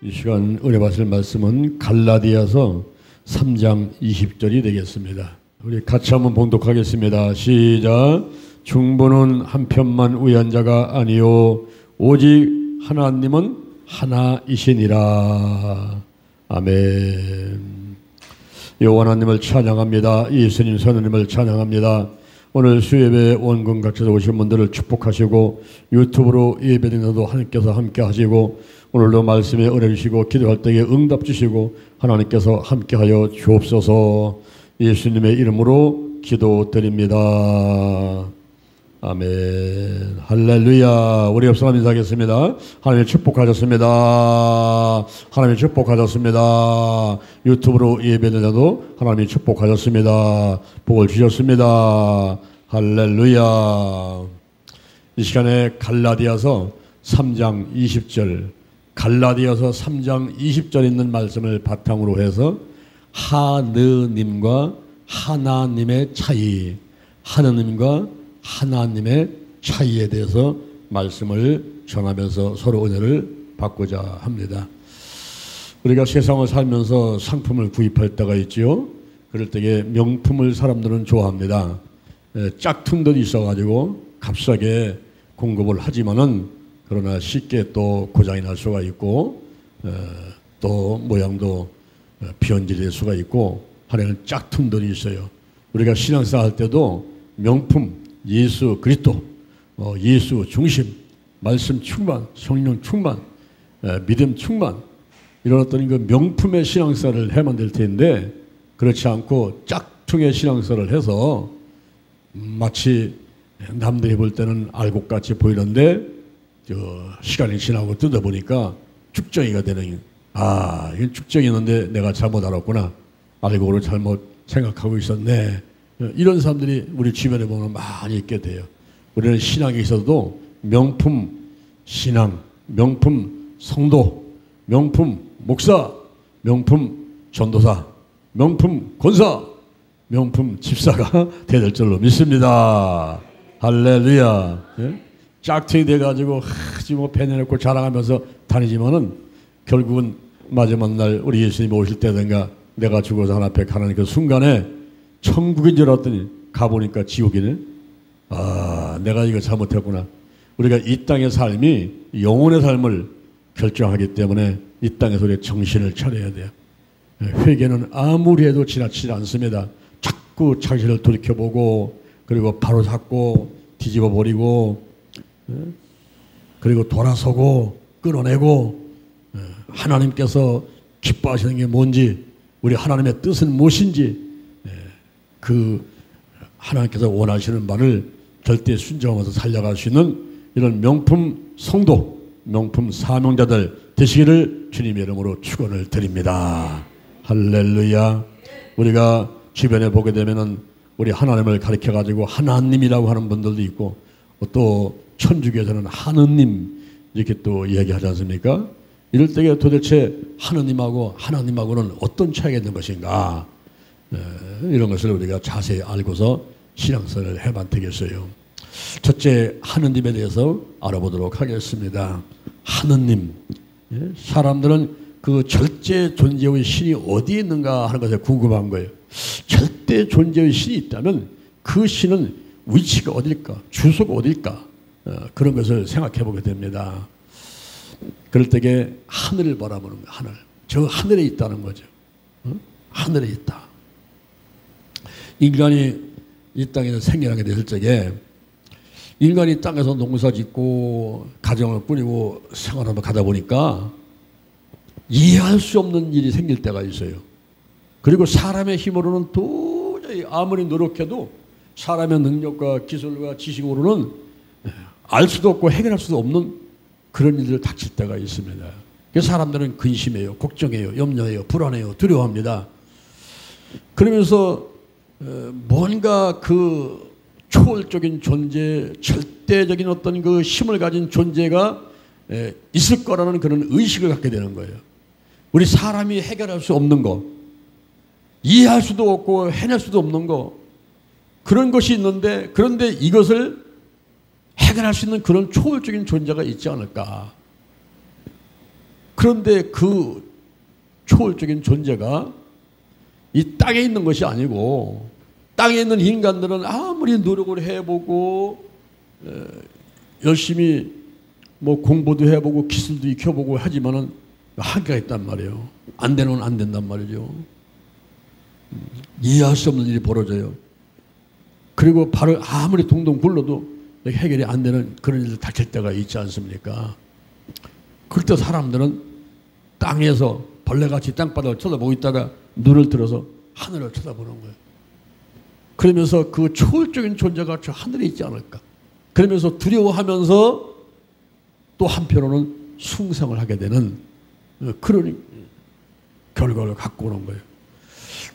이 시간 은혜 받을 말씀은 갈라디아서 3장 20절이 되겠습니다. 우리 같이 한번 봉독하겠습니다. 시작. 중보는 한편만 위한 자가 아니요 오직 하나님은 하나이시니라. 아멘. 여호와 하나님을 찬양합니다. 예수님 선생님을 찬양합니다. 오늘 수예배 원금 각처에서 오신 분들을 축복하시고 유튜브로 예배드리는데도 하나님께서 함께 하시고 오늘도 말씀에 은혜 주시고 기도할 때에 응답 주시고 하나님께서 함께하여 주옵소서. 예수님의 이름으로 기도드립니다. 아멘. 할렐루야. 우리 옆 사람 인사하겠습니다. 하나님 축복하셨습니다. 하나님 축복하셨습니다. 유튜브로 예배드려도 하나님이 축복하셨습니다. 복을 주셨습니다. 할렐루야. 이 시간에 갈라디아서 3장 20절, 갈라디아서 3장 20절 있는 말씀을 바탕으로 해서 하느님과 하나님의 차이, 하느님과 하나님의 차이에 대해서 말씀을 전하면서 서로 은혜를 받고자 합니다. 우리가 세상을 살면서 상품을 구입할 때가 있지요. 그럴 때에 명품을 사람들은 좋아합니다. 짝퉁들이 있어가지고 값싸게 공급을 하지만은 그러나 쉽게 또 고장이 날 수가 있고 또 모양도 변질될 수가 있고 하려는 짝퉁들이 있어요. 우리가 신앙생활 할 때도 명품 예수 그리스도, 예수 중심, 말씀 충만, 성령 충만, 믿음 충만 이런 어떤 그 명품의 신앙생활을 해야만 될 텐데 그렇지 않고 짝퉁의 신앙생활을 해서 마치 남들이 볼 때는 알곡같이 보이는데 시간이 지나고 뜯어보니까 쭉정이가 되는, 이건 쭉정이었는데 내가 잘못 알았구나, 알곡으로 잘못 생각하고 있었네. 이런 사람들이 우리 주변에 보면 많이 있게 돼요. 우리는 신앙에 있어도 명품 신앙, 명품 성도, 명품 목사, 명품 전도사, 명품 권사, 명품 집사가 되될 줄로 믿습니다. 할렐루야. 짝퉁이 돼가지고 지금 배내놓고 자랑하면서 다니지만은 결국은 마지막 날 우리 예수님이 오실 때든가 내가 죽어서 하나님께 가는 그 순간에 천국인 줄 알았더니 가보니까 지옥이네. 내가 이거 잘못했구나. 우리가 이 땅의 삶이 영혼의 삶을 결정하기 때문에 이 땅에서 우리가 정신을 차려야 돼요. 회개는 아무리 해도 지나치지 않습니다. 자꾸 자신을 돌이켜보고 그리고 바로 잡고 뒤집어 버리고 그리고 돌아서고 끊어내고 하나님께서 기뻐하시는 게 뭔지, 우리 하나님의 뜻은 무엇인지, 그 하나님께서 원하시는 바를 절대 순종하면서 살려갈 수 있는 이런 명품 성도, 명품 사명자들 되시기를 주님의 이름으로 축원을 드립니다. 할렐루야. 우리가 주변에 보게 되면은 우리 하나님을 가리켜 가지고 하나님이라고 하는 분들도 있고 또 천주교에서는 하느님 이렇게 또 이야기하지 않습니까? 이럴 때에 도대체 하느님하고는 어떤 차이가 있는 것인가? 이런 것을 우리가 자세히 알고서 신앙생활을 해봐야 되겠어요. 첫째, 하느님에 대해서 알아보도록 하겠습니다. 하느님. 사람들은 그 절대 존재의 신이 어디에 있는가 하는 것에 궁금한 거예요. 절대 존재의 신이 있다면 그 신은 위치가 어딜까? 주소가 어딜까? 그런 것을 생각해 보게 됩니다. 그럴 때에 하늘을 바라보는 거예요. 하늘. 저 하늘에 있다는 거죠. 하늘에 있다. 인간이 이 땅에서 생겨나게 됐을 적에 인간이 땅에서 농사 짓고 가정을 꾸리고 생활하며 가다 보니까 이해할 수 없는 일이 생길 때가 있어요. 그리고 사람의 힘으로는 도저히 아무리 노력해도 사람의 능력과 기술과 지식으로는 알 수도 없고 해결할 수도 없는 그런 일들 닥칠 때가 있습니다. 그래서 사람들은 근심해요, 걱정해요, 염려해요, 불안해요, 두려워합니다. 그러면서 뭔가 그 초월적인 존재, 절대적인 어떤 그 힘을 가진 존재가 있을 거라는 그런 의식을 갖게 되는 거예요. 우리 사람이 해결할 수 없는 거, 이해할 수도 없고 해낼 수도 없는 거, 그런 것이 있는데 그런데 이것을 해결할 수 있는 그런 초월적인 존재가 있지 않을까. 그런데 그 초월적인 존재가 이 땅에 있는 것이 아니고 땅에 있는 인간들은 아무리 노력을 해보고 열심히 뭐 공부도 해보고 기술도 익혀보고 하지만은 한계가 있단 말이에요. 안 되는 건 안 된단 말이죠. 이해할 수 없는 일이 벌어져요. 그리고 발을 아무리 동동 굴러도 해결이 안 되는 그런 일들 닥칠 때가 있지 않습니까? 그럴 때 사람들은 땅에서 벌레같이 땅바닥을 쳐다보고 있다가 눈을 들어서 하늘을 쳐다보는 거예요. 그러면서 그 초월적인 존재가 저 하늘에 있지 않을까. 그러면서 두려워하면서 또 한편으로는 숭상을 하게 되는 그런 결과를 갖고 오는 거예요.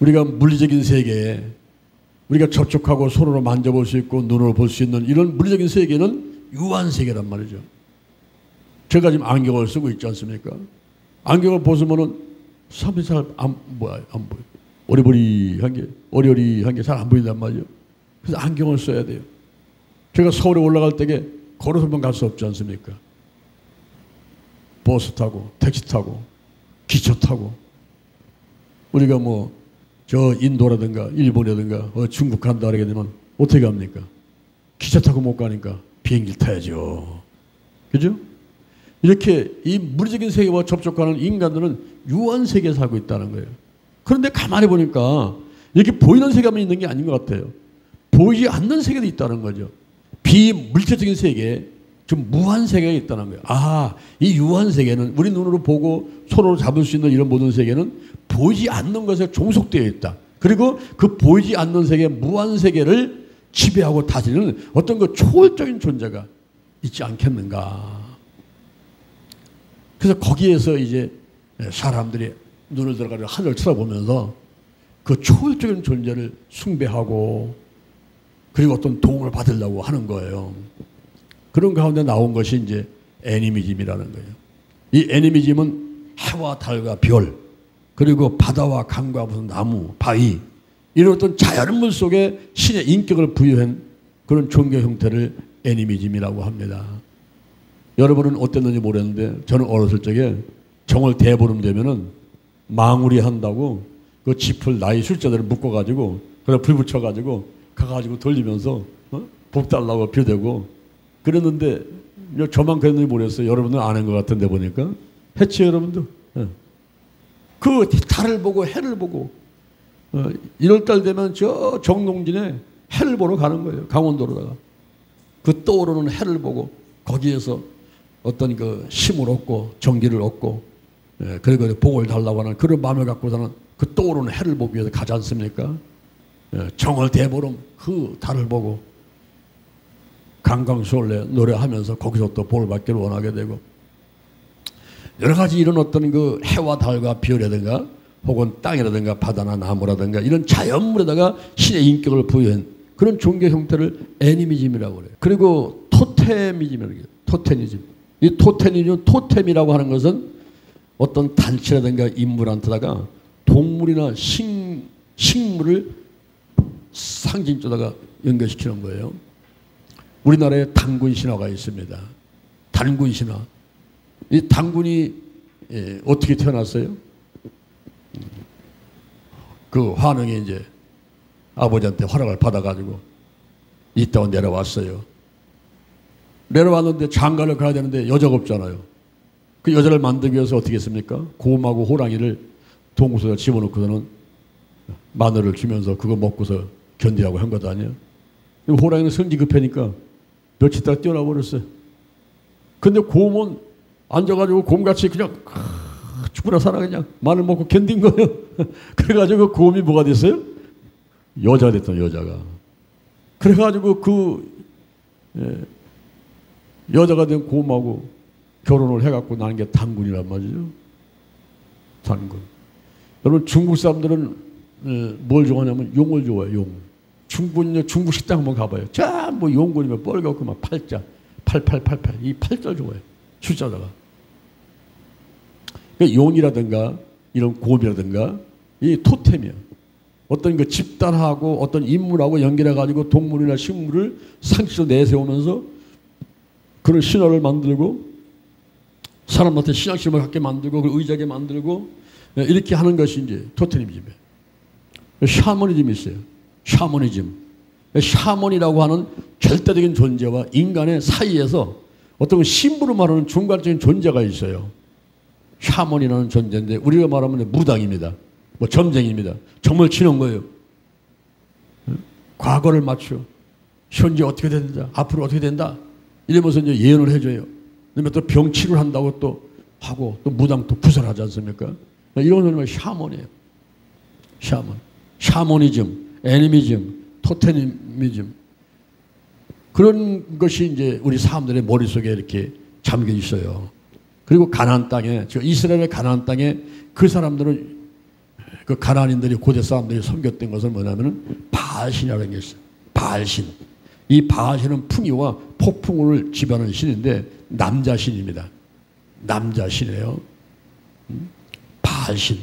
우리가 물리적인 세계에 우리가 접촉하고 손으로 만져볼 수 있고 눈으로 볼 수 있는 이런 물리적인 세계는 유한 세계란 말이죠. 제가 지금 안경을 쓰고 있지 않습니까? 안경을 벗으면은 사람이 잘 안 보여. 어리버리한 게 잘 안 보인단 말이죠. 그래서 안경을 써야 돼요. 제가 서울에 올라갈 때에 걸어서만 갈 수 없지 않습니까? 버스 타고 택시 타고 기차 타고 우리가 뭐 저 인도라든가 일본이라든가 중국 간다 그러게 되면 어떻게 갑니까? 기차 타고 못 가니까 비행기를 타야죠. 그죠? 이렇게 이 물리적인 세계와 접촉하는 인간들은 유한 세계에 살고 있다는 거예요. 그런데 가만히 보니까 이렇게 보이는 세계만 있는 게 아닌 것 같아요. 보이지 않는 세계도 있다는 거죠. 비물질적인 세계에 좀 무한 세계가 있다는 거예요. 아, 이 유한 세계는 우리 눈으로 보고 손으로 잡을 수 있는 이런 모든 세계는 보이지 않는 것에 종속되어 있다. 그리고 그 보이지 않는 세계, 무한 세계를 지배하고 다스리는 어떤 그 초월적인 존재가 있지 않겠는가. 그래서 거기에서 이제 사람들이 눈을 들어가지고 하늘을 쳐다보면서 그 초월적인 존재를 숭배하고 그리고 어떤 도움을 받으려고 하는 거예요. 그런 가운데 나온 것이 이제 애니미즘이라는 거예요. 이 애니미즘은 해와 달과 별, 그리고 바다와 강과 무슨 나무, 바위, 이런 어떤 자연물 속에 신의 인격을 부여한 그런 종교 형태를 애니미즘이라고 합니다. 여러분은 어땠는지 모르겠는데 저는 어렸을 적에 정월 대보름 되면은 망우리 한다고 그 짚을 나이 술자들을 묶어가지고 그래서 불 붙여가지고 가가지고 돌리면서 복 달라고 비대고 그랬는데 저만 그랬는지 모르겠어요. 여러분들 아는 것 같은데 보니까 했지 여러분들. 그 달을 보고 해를 보고 1월달 되면 저 정동진에 해를 보러 가는 거예요. 강원도로다가 그 떠오르는 해를 보고 거기에서 어떤 그 힘을 얻고 정기를 얻고 그리고 복을 달라고 하는 그런 마음을 갖고서는 그 떠오르는 해를 보기 위해서 가지 않습니까? 정월 대보름 그 달을 보고 강강수월래 노래하면서 거기서 또 복을 받기를 원하게 되고 여러 가지 이런 어떤 그 해와 달과 별이라든가 혹은 땅이라든가 바다나 나무라든가 이런 자연물에다가 신의 인격을 부여한 그런 종교 형태를 애니미즘이라고 그래요. 그리고 토테미즘이라고 해요. 토테미즘. 이 토템이라고 하는 것은 어떤 단체라든가 인물한테다가 동물이나 식물을 상징적으로다가 연결시키는 거예요. 우리나라에 단군 신화가 있습니다. 단군 신화. 이 단군이 어떻게 태어났어요? 그 환웅이 이제 아버지한테 허락을 받아가지고 이따가 내려왔어요. 내려왔는데 장가를 가야 되는데 여자가 없잖아요. 그 여자를 만들기 위해서 어떻게 했습니까? 곰하고 호랑이를 동구석에 집어넣고서는 마늘을 주면서 그거 먹고서 견디라고 한 것 아니에요? 호랑이는 성질 급하니까 며칠 있다가 뛰어나 버렸어요. 근데 곰은 앉아가지고 곰같이 그냥 죽으나 살아 그냥 마늘 먹고 견딘 거예요. 그래가지고 곰이 뭐가 됐어요? 여자가 됐던 여자가. 그래가지고 그 여자가 된 곰하고 결혼을 해갖고 나는 게 단군이란 말이죠. 단군. 여러분 중국 사람들은 뭘 좋아하냐면 용을 좋아해요. 용. 중국 식당 한번 가봐요. 자, 뭐 용군이면 뻘겋고 막 팔자, 8888 이 8절 좋아해요. 숫자다가. 그러니까 용이라든가 이런 곰이라든가 이 토템이야. 어떤 그 집단하고 어떤 인물하고 연결해가지고 동물이나 식물을 상식으로 내세우면서 그런 신화를 만들고 사람한테 신앙심을 갖게 만들고 의지하게 만들고 이렇게 하는 것이 이제 토테미즘이에요. 샤머니즘이 있어요. 샤머니즘. 샤머니라고 하는 절대적인 존재와 인간의 사이에서 어떤 심부로 말하는 중간적인 존재가 있어요. 샤머니라는 존재인데 우리가 말하면 무당입니다. 뭐 점쟁입니다. 정말 치는 거예요. 과거를 맞춰. 현재 어떻게 된다. 앞으로 어떻게 된다. 이러면서 이제 예언을 해줘요. 그다음에 또 병치를 한다고 또 하고 또 무당 또 구설하지 않습니까? 이런 놈이 샤먼이에요. 샤먼. 샤머니즘, 애니미즘, 토테미즘. 그런 것이 이제 우리 사람들의 머릿속에 이렇게 잠겨 있어요. 그리고 가나안 땅에, 이스라엘의 가나안 땅에 그 사람들은 그 가나안인들이 고대 사람들이 섬겼던 것은 뭐냐면은 바알신이라는 게 있어요. 바알신. 이 바알신은 풍요와 폭풍을 지배하는 신인데 남자신입니다. 남자신이에요. 바알신.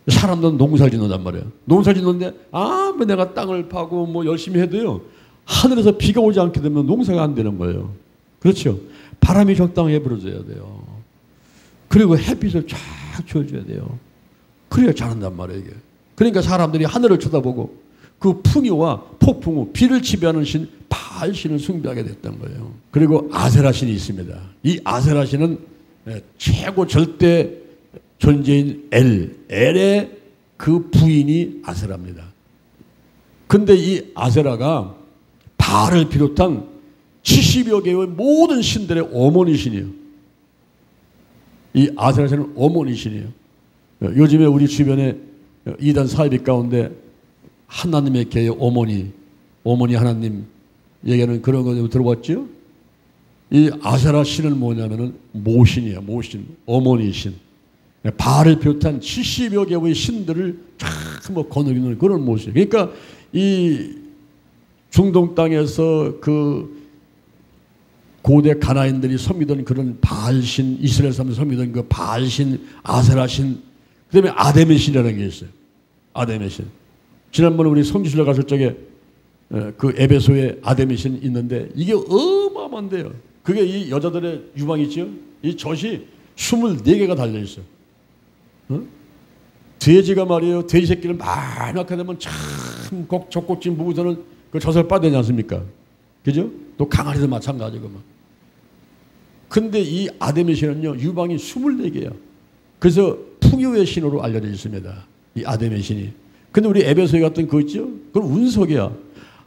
사람들은 농사 짓는단 말이에요. 농사 짓는데 아무리 내가 땅을 파고 뭐 열심히 해도요. 하늘에서 비가 오지 않게 되면 농사가 안 되는 거예요. 그렇죠. 바람이 적당하게 불어줘야 돼요. 그리고 햇빛을 쫙 줘줘야 돼요. 그래야 자란단 말이에요. 이게. 그러니까 사람들이 하늘을 쳐다보고 그 풍요와 폭풍 후 비를 지배하는 신 바알신을 숭배하게 됐던 거예요. 그리고 아세라신이 있습니다. 이 아세라신은 최고 절대 존재인 엘의 그 부인이 아세라입니다. 근데 이 아세라가 바알을 비롯한 70여 개의 모든 신들의 어머니신이에요. 이 아세라신은 어머니신이에요. 요즘에 우리 주변에 이단 사이비 가운데 하나님의 개의 어머니 하나님 얘기하는 그런 거 들어봤죠? 이 아세라 신은 뭐냐면은 모신이에요. 모신, 어머니신. 바알을 비롯한 70여 개의 신들을 쫙 뭐 거느리는 그런 모신. 그러니까 이 중동 땅에서 그 고대 가나안인들이 섬기던 그런 바알신, 이스라엘 사람들이 섬기던 그 바알신, 아세라신, 그 다음에 아데메 신이라는 게 있어요. 아데메 신. 지난번에 우리 성지순례 갔을 적에 그 에베소에 아데메 신 있는데 이게 어마어마한데요. 그게 이 여자들의 유방이죠. 이 젖이 24개가 달려있어요. 어? 돼지가 말이에요. 돼지 새끼를 많이 낳게 되면 참 젖꼭지 부부서는 그 젖을 빠대지 않습니까? 그죠? 또 강아지도 마찬가지고 막. 근데 이 아데메 신은요, 유방이 24개예요. 그래서 풍요의 신으로 알려져 있습니다. 이 아데메 신이. 근데 우리 에베소에 갔던 그거 있죠? 그건 운석이야.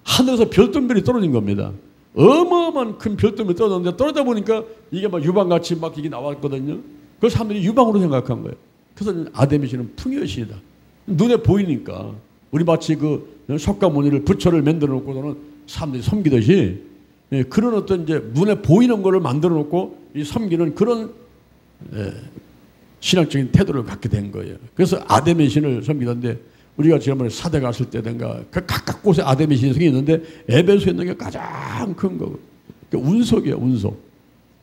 하늘에서 별똥별이 떨어진 겁니다. 어마어마한 큰 별똥별이 떨어졌는데 떨어져 보니까 이게 막 유방같이 막 이게 나왔거든요. 그래서 사람들이 유방으로 생각한 거예요. 그래서 아데메 신은 풍요의 신이다. 눈에 보이니까. 우리 마치 그 석가모니를 부처를 만들어 놓고서는 사람들이 섬기듯이 그런 어떤 이제 눈에 보이는 거를 만들어 놓고 이 섬기는 그런 신앙적인 태도를 갖게 된 거예요. 그래서 아데메 신을 섬기던데 우리가 지난번에 사대 갔을 때든가 그 각각 곳에 아데메 신이 있는데 에베소에 있는 게 가장 큰 거고. 그러니까 운석이에요, 운석.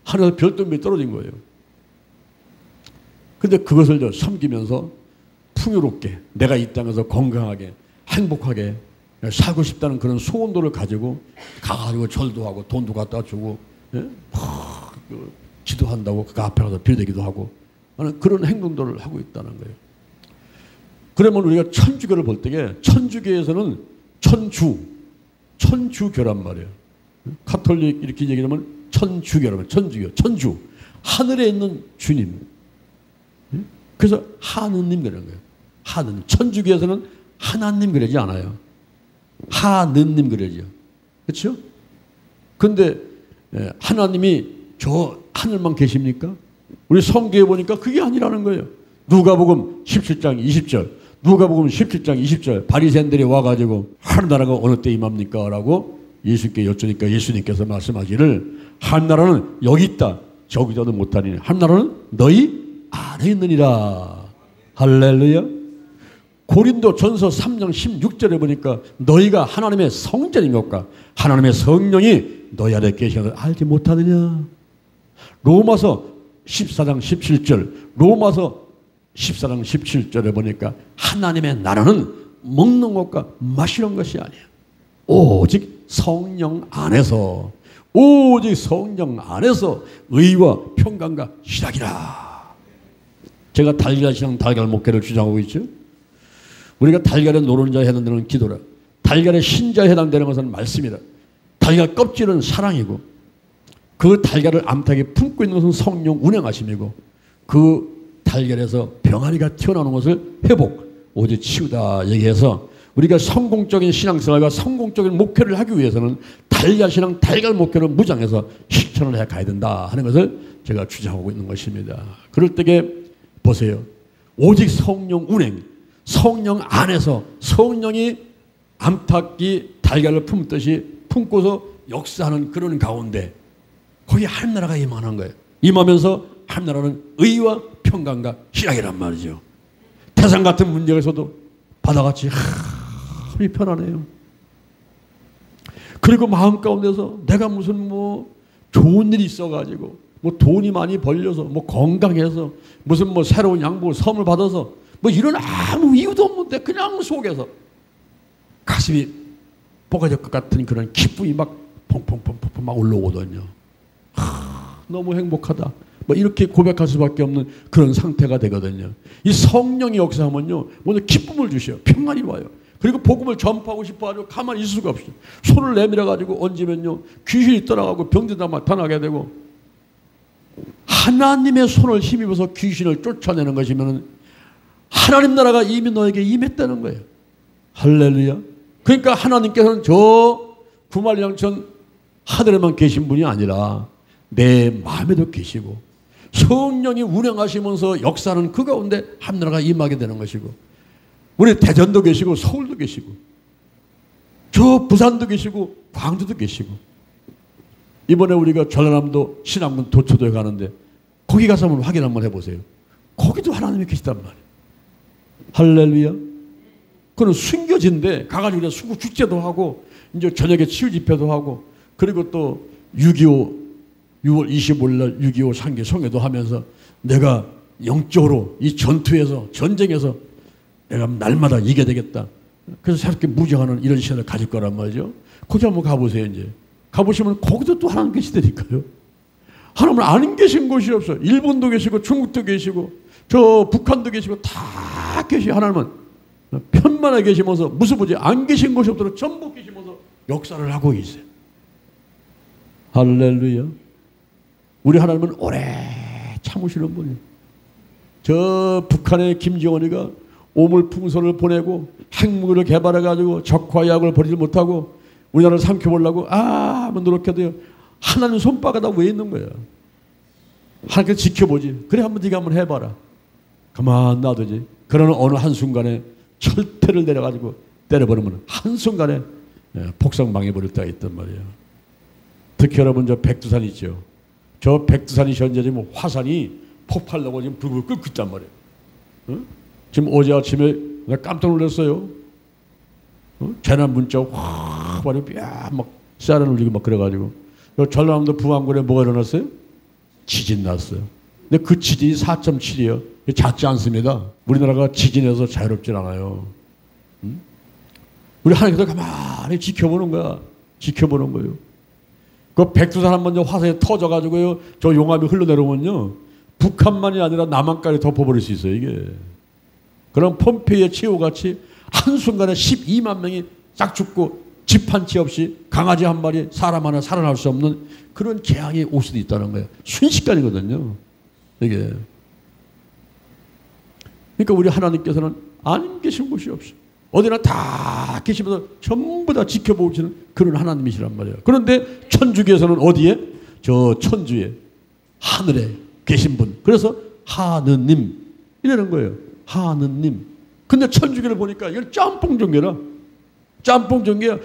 하늘에서 별똥별이 떨어진 거예요. 근데 그것을 섬기면서 풍요롭게 내가 이 땅에서 건강하게 행복하게 살고 싶다는 그런 소원도를 가지고 가가지고 절도 하고 돈도 갖다 주고 기도한다고 그 앞에 가서 빌대기도 하고 하는 그런 행동들을 하고 있다는 거예요. 그러면 우리가 천주교를 볼 때에 천주교에서는 천주교란 말이에요. 카톨릭 이렇게 얘기하면 천주교라면 천주 하늘에 있는 주님. 그래서 하느님 그러는 거예요. 하느님. 천주교에서는 하나님 그러지 않아요. 하느님 그러죠. 그렇죠? 근데 하나님이 저 하늘만 계십니까? 우리 성경에 보니까 그게 아니라는 거예요. 누가복음 17장 20절. 누가복음 17장 20절. 바리새인들이 와가지고 하늘나라가 어느 때 임합니까? 라고 예수님께 여쭈니까 예수님께서 말씀하기를 하늘나라는 여기 있다. 저기서도 못하니 하늘나라는 너희 안에 있느니라. 할렐루야. 고린도 전서 3장 16절에 보니까 너희가 하나님의 성전인 것과 하나님의 성령이 너희 안에 계시는 걸 알지 못하느냐. 로마서 14장 17절 로마서 14장 17절에 보니까 하나님의 나라는 먹는 것과 마시는 것이 아니에요. 오직 성령 안에서 오직 성령 안에서 의와 평강과 희락이라. 제가 달걀 신앙 달걀 목회를 주장하고 있죠. 우리가 달걀에 노른자에 해당되는 기도라. 달걀의 신자에 해당되는 것은 말씀이라. 달걀 껍질은 사랑이고 그 달걀을 암탉에 품고 있는 것은 성령 운행하심이고 그 달걀에서 병아리가 튀어나오는 것을 회복, 오직 치유다 얘기해서 우리가 성공적인 신앙생활과 성공적인 목회를 하기 위해서는 달걀 신앙, 달걀 목회를 무장해서 실천을 해 가야 된다 하는 것을 제가 주장하고 있는 것입니다. 그럴 때에 보세요. 오직 성령 운행, 성령 안에서 성령이 암탉이 달걀을 품듯이 품고서 역사하는 그런 가운데 거기 하늘나라가 임하는 거예요. 임하면서 하늘나라는 의와 평강과 희락이란 말이죠. 태산 같은 문제에서도 바다같이 이 편하네요. 그리고 마음 가운데서 내가 무슨 뭐 좋은 일이 있어가지고 뭐 돈이 많이 벌려서 뭐 건강해서 무슨 뭐 새로운 양복을 선물 받아서 뭐 이런 아무 이유도 없는데 그냥 속에서 가슴이 뽀개질 것 같은 그런 기쁨이 막 펑펑펑펑 막 올라오거든요. 너무 행복하다. 뭐 이렇게 고백할 수밖에 없는 그런 상태가 되거든요. 이 성령이 역사하면요, 먼저 기쁨을 주셔요. 평안이 와요. 그리고 복음을 전파하고 싶어가지고 가만히 있을 수가 없어요. 손을 내밀어가지고 얹으면요, 귀신이 떠나가고 병든 사람 나타나게 되고, 하나님의 손을 힘입어서 귀신을 쫓아내는 것이면 하나님 나라가 이미 너에게 임했다는 거예요. 할렐루야. 그러니까 하나님께서는 저 구말양천 하늘에만 계신 분이 아니라 내 마음에도 계시고 성령이 운행하시면서 역사는 그 가운데 하늘나라가 임하게 되는 것이고, 우리 대전도 계시고 서울도 계시고 저 부산도 계시고 광주도 계시고, 이번에 우리가 전라남도 신안군 도초도에 가는데 거기 가서 한번 확인 한번 해보세요. 거기도 하나님이 계시단 말이에요. 할렐루야. 그는 순교진데 가가지고 수구 축제도 하고 이제 저녁에 치유 집회도 하고, 그리고 또 6.25 6월 25일 날 6.25 상기 성회도 하면서 내가 영적으로 이 전투에서 전쟁에서 내가 날마다 이겨야 되겠다. 그래서 새롭게 무장하는 이런 시간을 가질 거란 말이죠. 거기 한번 가보세요. 이제 가보시면 거기도 또 하나님 계시다니까요. 하나님은 안 계신 곳이 없어요. 일본도 계시고 중국도 계시고 저 북한도 계시고 다 계시. 하나님은 편만에 계시면서 무슨 뭐지 안 계신 곳이 없도록 전부 계시면서 역사를 하고 있어요. 할렐루야. 우리 하나님은 오래 참으시는 분이에요. 저 북한의 김정은이가 오물풍선을 보내고 핵무기를 개발해가지고 적화약을 버리지 못하고 우리나라를 삼켜보려고 한번 노력해도요, 하나님 손바닥 왜 있는 거예요. 하나님께서 지켜보지. 그래 한번 네가 한번 해봐라. 가만 놔두지. 그러는 어느 한순간에 철퇴를 내려가지고 때려버리면 한순간에 폭삭망해버릴 때가 있단 말이에요. 특히 여러분 저 백두산 있죠. 저 백두산이 현재 지금 화산이 폭발하고 지금 불을 끓고 있단 말이에요. 지금 어제 아침에 내가 깜짝 놀랐어요. 재난 문자 확 막 사이렌 울리고 막 그래가지고 전라남도 부안군에 뭐가 일어났어요? 지진 났어요. 근데 그 지진이 4.7이에요. 작지 않습니다. 우리나라가 지진에서 자유롭질 않아요. 우리 하나님께서 가만히 지켜보는 거야. 지켜보는 거예요. 그 백두산 한번 화산에 터져가지고요, 저 용암이 흘러내려오면요, 북한만이 아니라 남한까지 덮어버릴 수 있어요, 이게. 그럼 폼페이의 치유같이 한순간에 12만 명이 싹 죽고 집 한 채 없이 강아지 한 마리, 사람 하나 살아날 수 없는 그런 재앙이 올 수도 있다는 거예요. 순식간이거든요, 이게. 그러니까 우리 하나님께서는 안 계신 곳이 없어요. 어디나 다 계시면서 전부 다 지켜보시는 그런 하나님이시란 말이에요. 그런데 천주교에서는 어디에? 저 천주에 하늘에 계신 분. 그래서 하느님 이라는 거예요. 하느님. 근데 천주교를 보니까 이건 짬뽕 종교라. 짬뽕 종교야.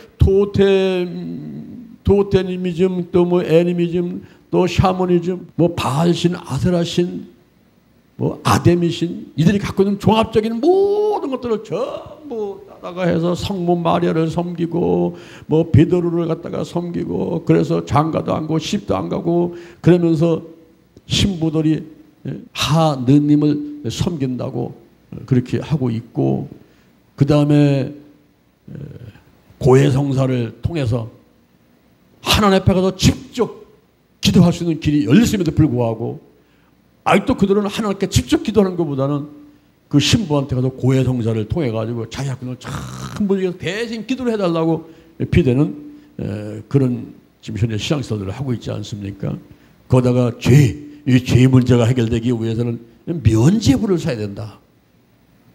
토테니미즘, 또 뭐 애니미즘, 또 샤머니즘, 뭐 바알신, 아세라신, 뭐 아데미신, 이들이 갖고 있는 종합적인 모든 것들을 전부 따다가 해서 성모 마리아를 섬기고 뭐 베드로를 갖다가 섬기고, 그래서 장가도 안 가고 시집도 안 가고 그러면서 신부들이 하느님을 섬긴다고 그렇게 하고 있고, 그 다음에 고해성사를 통해서 하나님 앞에 가서 직접 기도할 수 있는 길이 열렸음에도 불구하고 아직도 그들은 하나님께 직접 기도하는 것보다는 그 신부한테 가서 고해성사를 통해 가지고 자기 학교를 전부 대신 기도를 해달라고 비대는 그런 지금 현재 신앙생활을 하고 있지 않습니까? 거기다가 이 죄 문제가 해결되기 위해서는 면죄부를 사야 된다.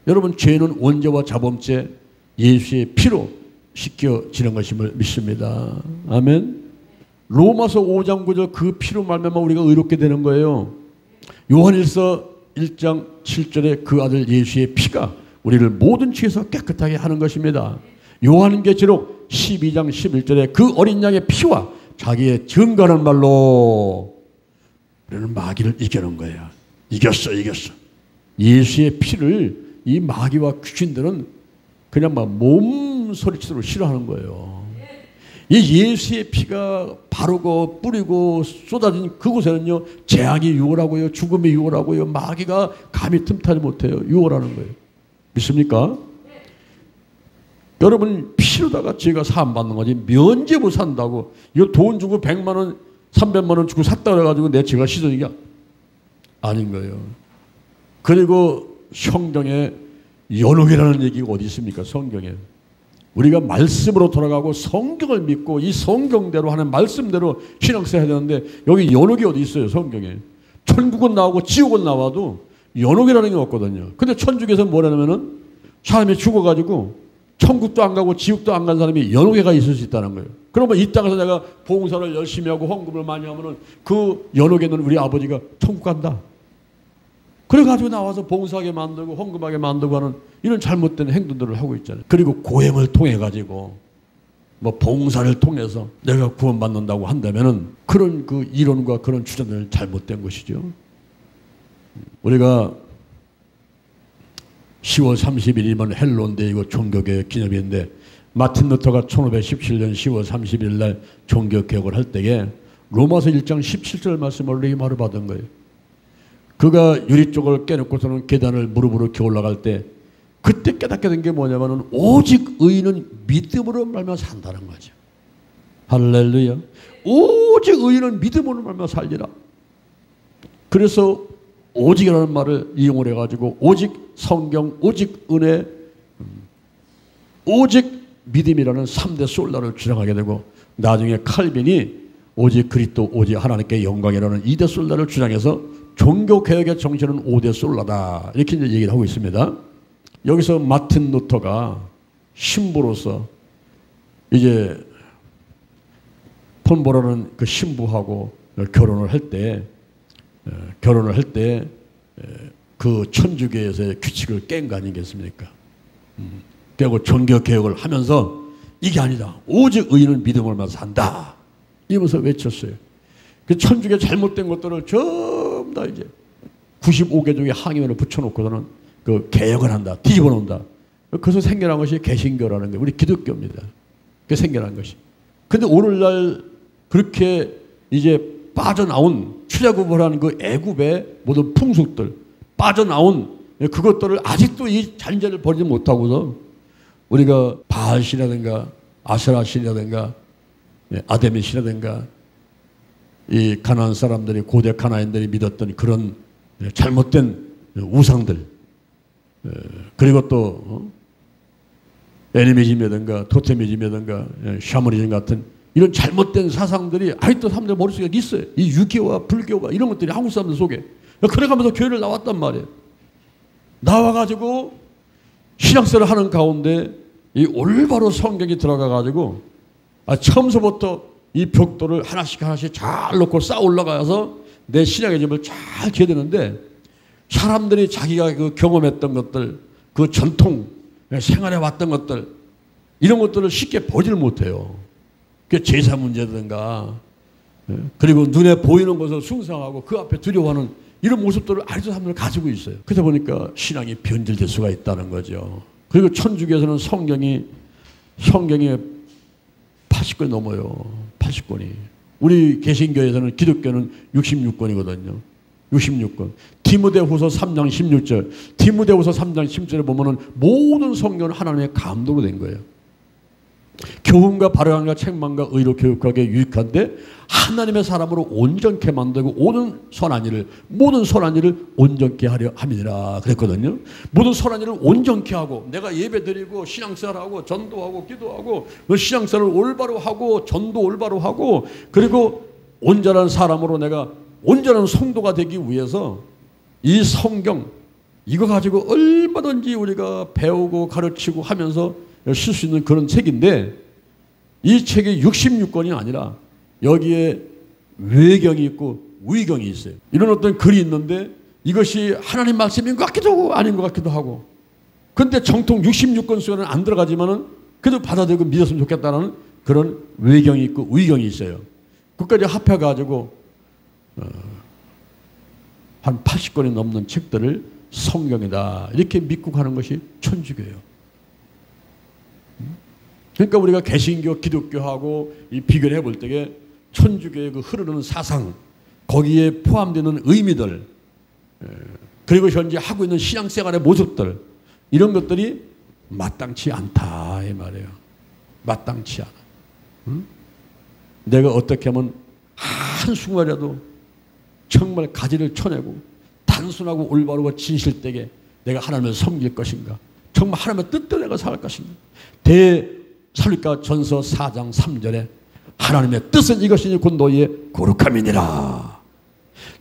여러분, 죄는 원죄와 자범죄 예수의 피로 씻겨지는 것임을 믿습니다. 아멘. 로마서 5장 9절 그 피로 말미암아 우리가 의롭게 되는 거예요. 요한일서 1장 7절에 그 아들 예수의 피가 우리를 모든 죄에서 깨끗하게 하는 것입니다. 요한계시록 12장 11절에 그 어린 양의 피와 자기의 증거하는 말로 우리는 마귀를 이겨낸 거예요. 이겼어. 예수의 피를 이 마귀와 귀신들은 그냥 막 몸소리치도록 싫어하는 거예요. 이 예수의 피가 바르고 뿌리고 쏟아진 그곳에는요, 재앙이 유월하고요, 죽음이 유월하고요, 마귀가 감히 틈타지 못해요. 유월하는 거예요. 믿습니까? 여러분, 피로다가 죄가 사함받는 거지 면죄부 산다고 이거 돈 주고 100만 원 300만 원 주고 샀다 그래가지고 내 죄가 씻어진 게 아닌 거예요. 그리고 성경에 연옥이라는 얘기가 어디 있습니까? 성경에 우리가 말씀으로 돌아가고 성경을 믿고 이 성경대로 하는 말씀대로 신앙생활 해야 되는데 여기 연옥이 어디 있어요? 성경에 천국은 나오고 지옥은 나와도 연옥이라는 게 없거든요. 근데 천주교에서 뭐라냐면은 사람이 죽어가지고 천국도 안 가고 지옥도 안 간 사람이 연옥에 가 있을 수 있다는 거예요. 그러면 이 땅에서 내가 봉사를 열심히 하고 헌금을 많이 하면은 그 연옥에는 우리 아버지가 천국 간다. 그래가지고 나와서 봉사하게 만들고 헌금하게 만들고 하는 이런 잘못된 행동들을 하고 있잖아요. 그리고 고행을 통해 가지고 뭐 봉사를 통해서 내가 구원받는다고 한다면은 그런 그 이론과 그런 주장들은 잘못된 것이죠. 우리가 10월 30일이면 헬론데이고 종교개혁 기념일인데 마틴 루터가 1517년 10월 30일 날 종교개혁을 할 때에 로마서 1장 17절 말씀을 우리에게 말을 받은 거예요. 그가 유리 쪽을 깨놓고서는 계단을 무릎으로 기어 올라갈 때 그때 깨닫게 된 게 뭐냐면은 오직 의인은 믿음으로 말미암아 산다는 거죠. 할렐루야. 오직 의인은 믿음으로 말미암아 살리라. 그래서 오직이라는 말을 이용을 해가지고 오직 성경, 오직 은혜, 오직 믿음이라는 3대 솔라를 주장하게 되고 나중에 칼빈이 오직 그리스도, 오직 하나님께 영광이라는 2대 솔라를 주장해서 종교개혁의 정신은 5대 솔라다. 이렇게 이제 얘기를 하고 있습니다. 여기서 마틴 루터가 신부로서 이제 폰보라는 그 신부하고 결혼을 할 때 그 천주교에서의 규칙을 깬 거 아니겠습니까? 그리고 종교개혁을 하면서 이게 아니다. 오직 의인은 믿음으로만 산다. 이러면서 외쳤어요. 그 천주교 잘못된 것들을 전부 다 이제 95개종의 항의문을 붙여놓고서는 그 개혁을 한다. 뒤집어 놓는다. 그래서 생겨난 것이 개신교라는 게 우리 기독교입니다. 그게 생겨난 것이. 근데 오늘날 그렇게 이제 빠져나온 출애굽을 그 애굽의 모든 풍속들 빠져나온 그것들을 아직도 이 잔재를 버리지 못하고서 우리가 바알신이라든가 아세라신이라든가 아데미신이라든가 이 가나안 사람들이 고대 가나안인들이 믿었던 그런 잘못된 우상들 그리고 또 애니미즘이라든가 토테미즘이라든가 샤머니즘 같은 이런 잘못된 사상들이 아직도 사람들 머릿속에 있어요. 이 유교와 불교가 이런 것들이 한국 사람들 속에. 그래가면서 교회를 나왔단 말이에요. 나와가지고 신앙생활을 하는 가운데 이 올바로 성경이 들어가가지고 처음서부터 이 벽돌을 하나씩 잘 놓고 쌓아 올라가서 내 신앙의 집을 잘 지어야 되는데 사람들이 자기가 그 경험했던 것들, 그 전통, 생활해 왔던 것들 이런 것들을 쉽게 보지를 못해요. 제사 문제든가 그리고 눈에 보이는 것을 숭상하고 그 앞에 두려워하는 이런 모습들을 아직도 사람들을 가지고 있어요. 그러다 보니까 신앙이 변질될 수가 있다는 거죠. 그리고 천주교에서는 성경이 80권이 넘어요. 80권이. 우리 개신교에서는 기독교는 66권이거든요. 66권. 디모데후서 3장 16절. 디모데후서 3장 16절에 보면은 모든 성경은 하나님의 감동으로 된 거예요. 교훈과 바르간과 책망과 의로 교육하게 유익한데 하나님의 사람으로 온전케 만들고 모든 선한 일을 온전케 하려 함이니라 그랬거든요. 모든 선한 일을 온전케 하고 내가 예배드리고 신앙생활하고 전도하고 기도하고 신앙생활을 올바로 하고 전도 올바로 하고 그리고 온전한 사람으로 내가 온전한 성도가 되기 위해서 이 성경 이거 가지고 얼마든지 우리가 배우고 가르치고 하면서 쓸 수 있는 그런 책인데 이 책이 66권이 아니라 여기에 외경이 있고 위경이 있어요. 이런 어떤 글이 있는데 이것이 하나님 말씀인 것 같기도 하고 아닌 것 같기도 하고 그런데 정통 66권 속에는 안 들어가지만은 그래도 받아들이고 믿었으면 좋겠다는 그런 외경이 있고 위경이 있어요. 그까지 합해가지고 한 80권이 넘는 책들을 성경이다 이렇게 믿고 가는 것이 천주교예요. 그러니까 우리가 개신교, 기독교하고 이 비교를 해볼 때에 천주교의 그 흐르는 사상, 거기에 포함되는 의미들, 그리고 현재 하고 있는 신앙생활의 모습들 이런 것들이 마땅치 않다 이 말이에요. 마땅치 않아. 응? 내가 어떻게 하면 한순간이라도 정말 가지를 쳐내고 단순하고 올바르고 진실되게 내가 하나님을 섬길 것인가? 정말 하나님의 뜻대로 내가 살 것인가? 대살리가 전서 4장 3절에 하나님의 뜻은 이것이니 곧 너희의 거룩함이니라.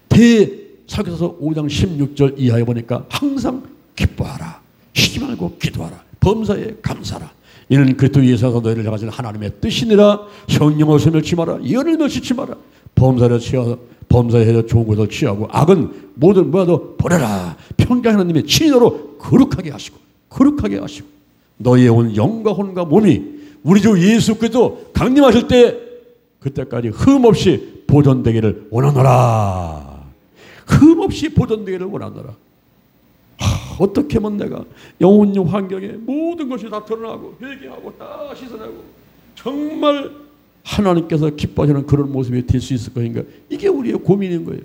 대살리가서 5장 16절 이하에 보니까 항상 기뻐하라. 쉬지 말고 기도하라. 범사에 감사하라. 이는 그리스도 예수께서 너희를 향하신 하나님의 뜻이니라. 성령을 멸치 마라. 예언을 멸치지 마라. 범사에 해서 좋은 것을 취하고 악은 모든 무화도 버려라. 평강 하나님의 친인으로 거룩하게 하시고 너희의 온 영과 혼과 몸이 우리 주 예수 그리스도 강림하실 때 그때까지 흠없이 보존되기를 원하노라. 흠없이 보존되기를 원하노라. 어떻게 하면 내가 영혼의 환경에 모든 것이 다 드러나고 회개하고 다 씻어내고 정말 하나님께서 기뻐하시는 그런 모습이 될 수 있을 것인가? 이게 우리의 고민인 거예요.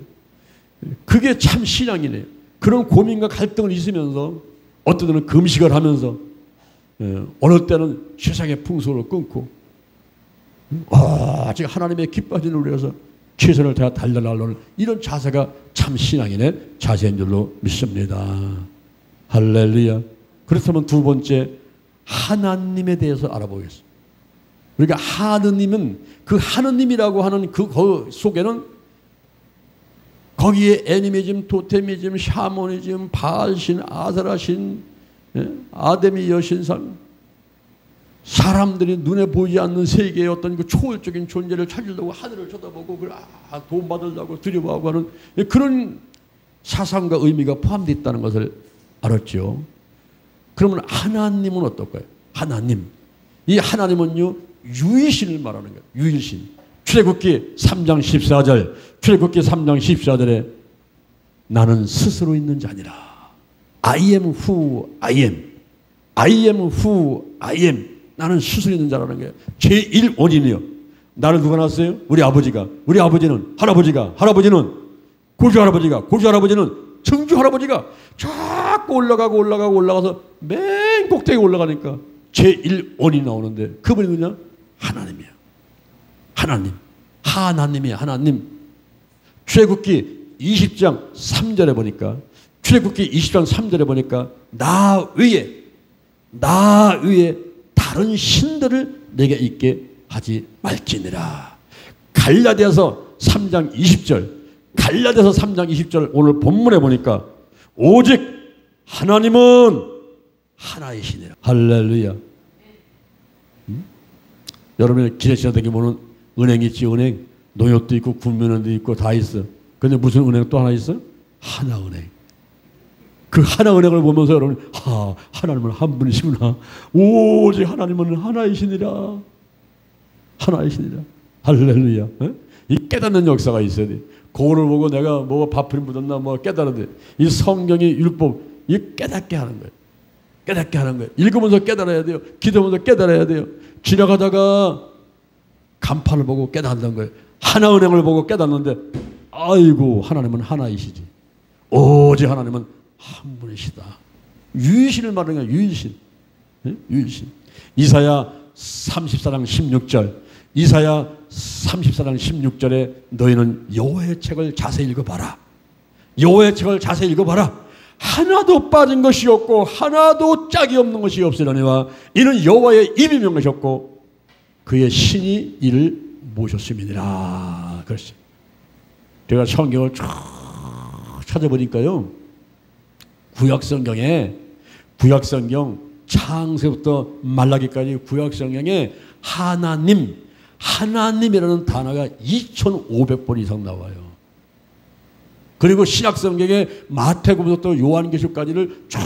그게 참 신앙이네요. 그런 고민과 갈등을 있으면서 어떤 때는 금식을 하면서 어느 때는 세상의 풍속을 끊고 아직 하나님의 기뻐하시는 우리에서 최선을 다해 달려나가는 이런 자세가 참 신앙인의 자세인 줄로 믿습니다. 할렐루야. 그렇다면 두 번째 하나님에 대해서 알아보겠습니다. 그러니까 하느님은 그 하느님이라고 하는 그 속에는 거기에 애니미즘, 토테미즘, 샤머니즘, 바알신, 아세라신, 아데미 여신상 사람들이 눈에 보이지 않는 세계의 어떤 그 초월적인 존재를 찾으려고 하늘을 쳐다보고 돈 받으려고 두려워하고 하는 그런 사상과 의미가 포함되어 있다는 것을 알았죠. 그러면 하나님은 어떨까요? 하나님. 이 하나님은요 유일신을 말하는 거예요. 유일신. 출애굽기 3장 14절 출애굽기 3장 14절에 나는 스스로 있는 자니라. I am who I am. I am who I am. 나는 스스로 있는 자라는 거예요. 제1원인이요. 나를 누가 낳았어요? 우리 아버지가. 우리 아버지는 할아버지는 고조 할아버지는 정주 할아버지가 자꾸 올라가서 맨 꼭대기 올라가니까 제1원이 나오는데 그분이 누구냐? 하나님이야. 하나님이야. 하나님. 출애굽기 20장 3절에 보니까 나 외에 다른 신들을 내게 있게 하지 말지니라. 갈라디아서 3장 20절 오늘 본문에 보니까 오직 하나님은 하나이시니라. 할렐루야. 여러분이 길에 지나다니게 보면 은행 있지. 은행 농협도 있고 국민은행도 있고 다 있어. 근데 무슨 은행 또 하나 있어? 하나은행. 그 하나은행을 보면서 여러분 하나님은 한 분이시구나. 오직 하나님은 하나이시니라. 할렐루야. 이 깨닫는 역사가 있어야 돼. 거울을 보고 내가 뭐가 밥풀이 묻었나 깨달았는데 이 성경의 율법 이 깨닫게 하는 거예요. 읽으면서 깨달아야 돼요. 기도하면서 깨달아야 돼요. 지나가다가 간판을 보고 깨닫는 거예요. 하나은행을 보고 깨닫는데 아이고 하나님은 하나이시지. 오직 하나님은 한 분이시다. 유일신을 말하는 거야. 유일신. 이사야 34장 16절, 이사야 34장 16절에 너희는 여호와의 책을 자세히 읽어봐라. 여호와의 책을 자세히 읽어봐라. 하나도 빠진 것이 없고 하나도 짝이 없는 것이 없으려니와 이는 여호와의 입이 명하셨고 그의 신이 이를 모셨음이니라. 그렇지. 제가 성경을 쭉 찾아보니까요, 구약성경 창세부터 말라기까지 구약성경에 하나님이라는 단어가 2,500번 이상 나와요. 그리고 신약성경에 마태복음부터 요한계시록까지를 쭉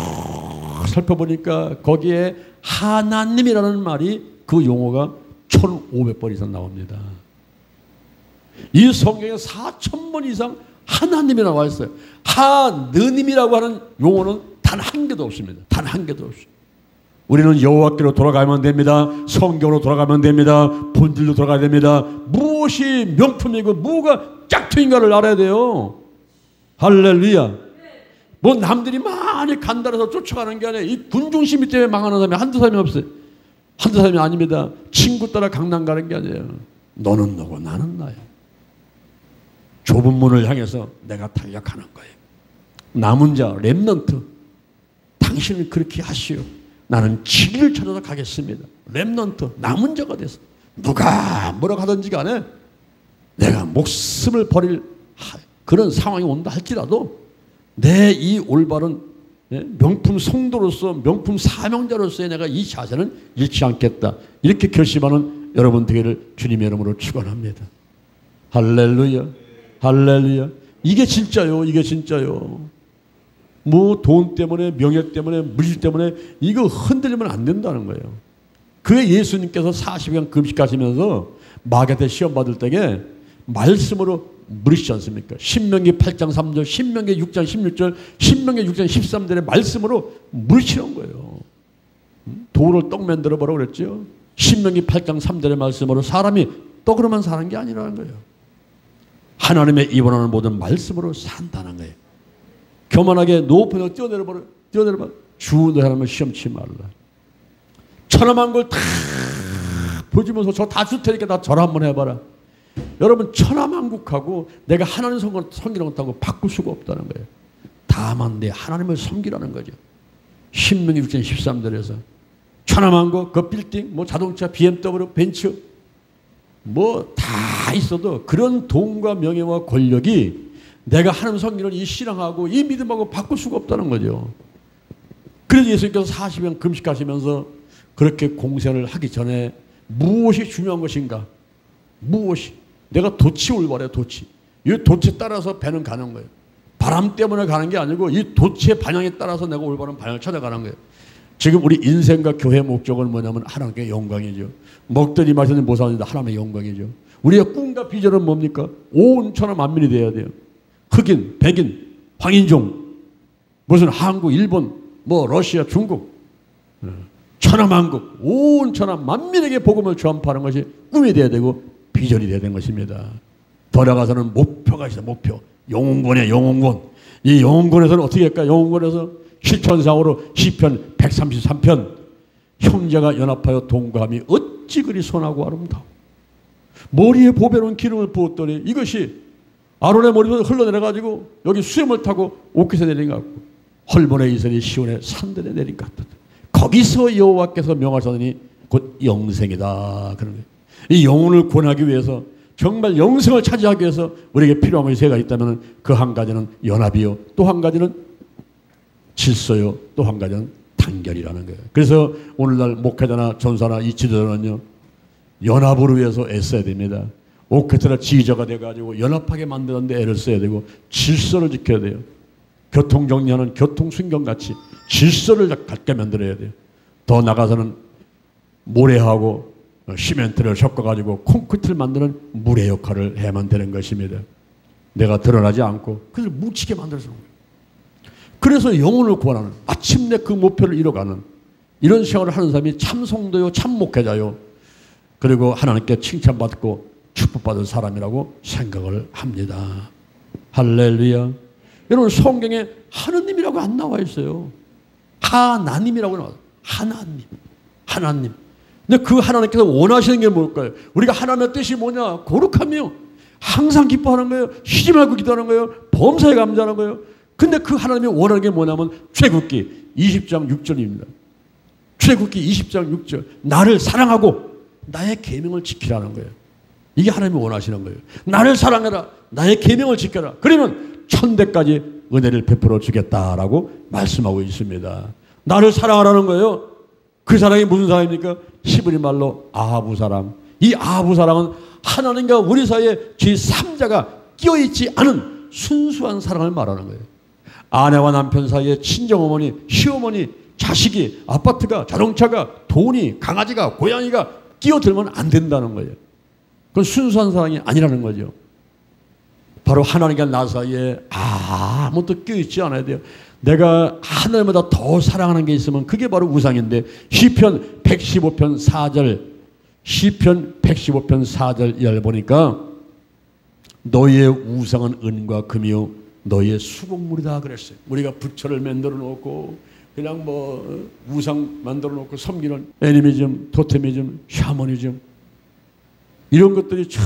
살펴보니까 거기에 하나님이라는 말이, 그 용어가 1,500번 이상 나옵니다. 이 성경에 4,000번 이상 하나님이 나와 있어요. 하느님이라고 하는 용어는 단 한 개도 없습니다. 단 한 개도 없어요. 우리는 여호와께로 돌아가면 됩니다. 성경으로 돌아가면 됩니다. 본질로 돌아가야 됩니다. 무엇이 명품이고 뭐가 짝퉁인가를 알아야 돼요. 할렐루야. 뭐 남들이 많이 간다라서 쫓아가는 게 아니라 이 군중심이 때문에 망하는 사람이 한두 사람이 없어요. 한두 사람이 아닙니다. 친구 따라 강남 가는 게 아니에요. 너는 너고 나는 나야. 좁은 문을 향해서 내가 타격하는 거예요. 남은 자, 렘넌트, 당신은 그렇게 하시오. 나는 진리를 찾아서 가겠습니다. 렘넌트, 남은 자가 돼서 누가 뭐라고 하든지 간에 내가 목숨을 버릴 그런 상황이 온다 할지라도 내 이 올바른 명품 성도로서, 명품 사명자로서의 내가 이 자세는 잃지 않겠다. 이렇게 결심하는 여러분 되기를 주님의 이름으로 축원합니다. 할렐루야. 할렐루야. 이게 진짜요. 이게 진짜요. 뭐 돈 때문에, 명예 때문에, 물질 때문에 이거 흔들리면 안 된다는 거예요. 그게 예수님께서 40일 금식하시면서 마가대 시험 받을 때에 말씀으로 물으시지 않습니까? 신명기 8장 3절, 신명기 6장 16절, 신명기 6장 13절의 말씀으로 물으시는 거예요. 돌을 떡 만들어 보라고 그랬죠. 신명기 8장 3절의 말씀으로 사람이 떡으로만 사는 게 아니라는 거예요. 하나님의 입원하는 모든 말씀으로 산다는 거예요. 교만하게 높아서 뛰어내려버려. 주 너 하나님을 시험치 말라. 천하만국을 다 보여주면서 저 다 줄 테니까 나 절 한번 해봐라. 여러분, 천하만국하고 내가 하나님 섬기는 것하고 바꿀 수가 없다는 거예요. 다만 내 하나님을 섬기라는 거죠. 신명기 6장 13절에서 천하만국, 그 빌딩, 뭐 자동차, BMW, 벤츠 뭐 다 있어도 그런 돈과 명예와 권력이 내가 하나님 섬기는 이 신앙하고 이 믿음하고 바꿀 수가 없다는 거죠. 그래서 예수님께서 40년 금식하시면서 그렇게 공생을 하기 전에 무엇이 중요한 것인가? 무엇이? 내가 돛이 올바래, 돛이. 이 돛에 따라서 배는 가는 거예요. 바람 때문에 가는 게 아니고 이 돛의 방향에 따라서 내가 올바른 방향을 찾아가는 거예요. 지금 우리 인생과 교회의 목적은 뭐냐면 하나님께 영광이죠. 먹더니 마시더니 못 사는데 하나님의 영광이죠. 우리의 꿈과 비전은 뭡니까? 온 천하 만민이 돼야 돼요. 흑인, 백인, 황인종, 무슨 한국, 일본, 뭐 러시아, 중국, 천하만국, 온 천하 만민에게 복음을 전파하는 것이 꿈이 돼야 되고 비전이 돼야 되는 것입니다. 더 나아가서는 목표가 있어요. 목표. 영혼권이에요. 영혼권. 이 영혼권에서는 어떻게 할까? 영혼권에서 실천상으로 시편 133편 형제가 연합하여 동거함이 어찌 그리 선하고 아름다워. 머리에 보배로운 기름을 부었더니 이것이 아론의 머리부터 흘러내려가지고 여기 수염을 타고 옷깃에 내린 것 같고 헐몬의 이슬이 시온의 산들에 내린 것 같다. 거기서 여호와께서 명하시더니 곧 영생이다. 그런 거예요. 이 영혼을 구원하기 위해서 정말 영생을 차지하기 위해서 우리에게 필요한 것이 세 가지 있다면 그 한 가지는 연합이요. 또 한 가지는 질서요. 또 한 가지는 단결이라는 거예요. 그래서 오늘날 목회자나 전사나 이 지도자는요. 연합을 위해서 애써야 됩니다. 오케스트라 지휘자가 돼가지고 연합하게 만드는데 애를 써야 되고 질서를 지켜야 돼요. 교통정리하는 교통순경같이 질서를 갖게 만들어야 돼요. 더 나가서는 모래하고 시멘트를 섞어가지고 콘크리트를 만드는 물의 역할을 해야만 되는 것입니다. 내가 드러나지 않고 그걸 뭉치게 만들어서 그래서 영혼을 구원하는 마침내 그 목표를 이뤄가는 이런 생활을 하는 사람이 참 성도요, 참 목회자요. 그리고 하나님께 칭찬받고 축복받은 사람이라고 생각을 합니다. 할렐루야. 여러분 성경에 하느님이라고 안 나와 있어요. 하나님이라고 나와요. 하나님. 근데 그 하나님께서 원하시는 게 뭘까요? 우리가 하나님의 뜻이 뭐냐? 거룩하며 항상 기뻐하는 거예요. 쉬지 말고 기도하는 거예요. 범사에 감사하는 거예요. 근데 그 하나님이 원하는 게 뭐냐면 출애굽기 20장 6절입니다. 출애굽기 20장 6절. 나를 사랑하고 나의 계명을 지키라는 거예요. 이게 하나님이 원하시는 거예요. 나를 사랑해라. 나의 계명을 지켜라. 그러면 천대까지 은혜를 베풀어 주겠다라고 말씀하고 있습니다. 나를 사랑하라는 거예요. 그 사랑이 무슨 사랑입니까? 히브리 말로 아하부 사랑. 이 아하부 사랑은 하나님과 우리 사이에 제3자가 끼어있지 않은 순수한 사랑을 말하는 거예요. 아내와 남편 사이에 친정어머니, 시어머니, 자식이, 아파트가, 자동차가, 돈이, 강아지가, 고양이가 끼어들면 안 된다는 거예요. 그건 순수한 사랑이 아니라는 거죠. 바로 하나님과 나 사이에 아무것도 끼어있지 않아야 돼요. 내가 하나님보다 더 사랑하는 게 있으면 그게 바로 우상인데 시편 115편 4절 시편 115편 4절 보니까 너희의 우상은 은과 금이요 너희의 수복물이다 그랬어요. 우리가 부처를 만들어 놓고 그냥 뭐 우상 만들어 놓고 섬기는 애니미즘, 토테미즘, 샤머니즘 이런 것들이 참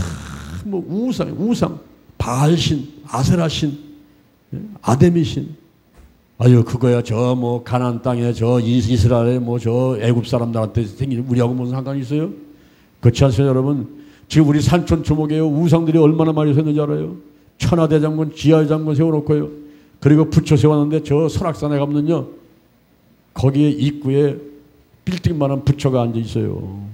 뭐 우상, 바알신, 아세라신, 아데미신 아유 그거야 저 뭐 가나안 땅에 저 이스라엘에 뭐 저 애굽 사람들한테 생긴 우리하고 무슨 상관이 있어요? 그렇지 않습니까 여러분? 지금 우리 산촌 초목에요 우상들이 얼마나 많이 섰는지 알아요? 천하대장군 지하장군 세워놓고요. 그리고 부처 세웠는데 저 설악산에 가면요 거기에 입구에 빌딩만한 부처가 앉아 있어요.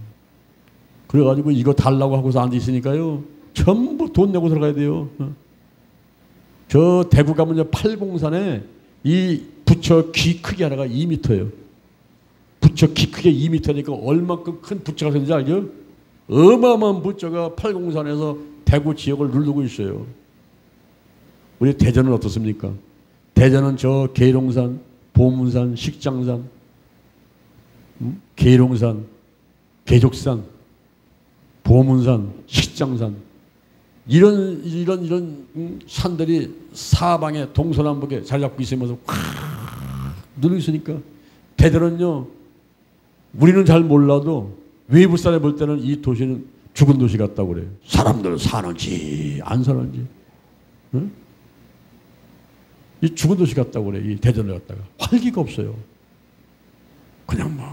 그래가지고 이거 달라고 하고서 앉아 있으니까요 전부 돈 내고 들어가야 돼요. 저 대구 가면요 팔공산에 이 부처 귀 크기 하나가 2m예요. 부처 키 크게 2m니까 얼마큼 큰 부처가 생긴지 알죠? 어마어마한 부처가 팔공산에서 대구 지역을 누르고 있어요. 우리 대전은 어떻습니까? 대전은 저 계룡산, 보문산, 식장산, 계룡산, 계족산, 보문산, 식장산 이런 산들이 사방에 동서남북에 잘 잡고 있으면서 확 누르고 있으니까 대전은요 우리는 잘 몰라도 외부 사람이 볼 때는 이 도시는 죽은 도시 같다고 그래요. 사람들 사는지 안 사는지 응? 이 죽은 도시 같다고 그래. 이 대전을 갖다가 활기가 없어요. 그냥 뭐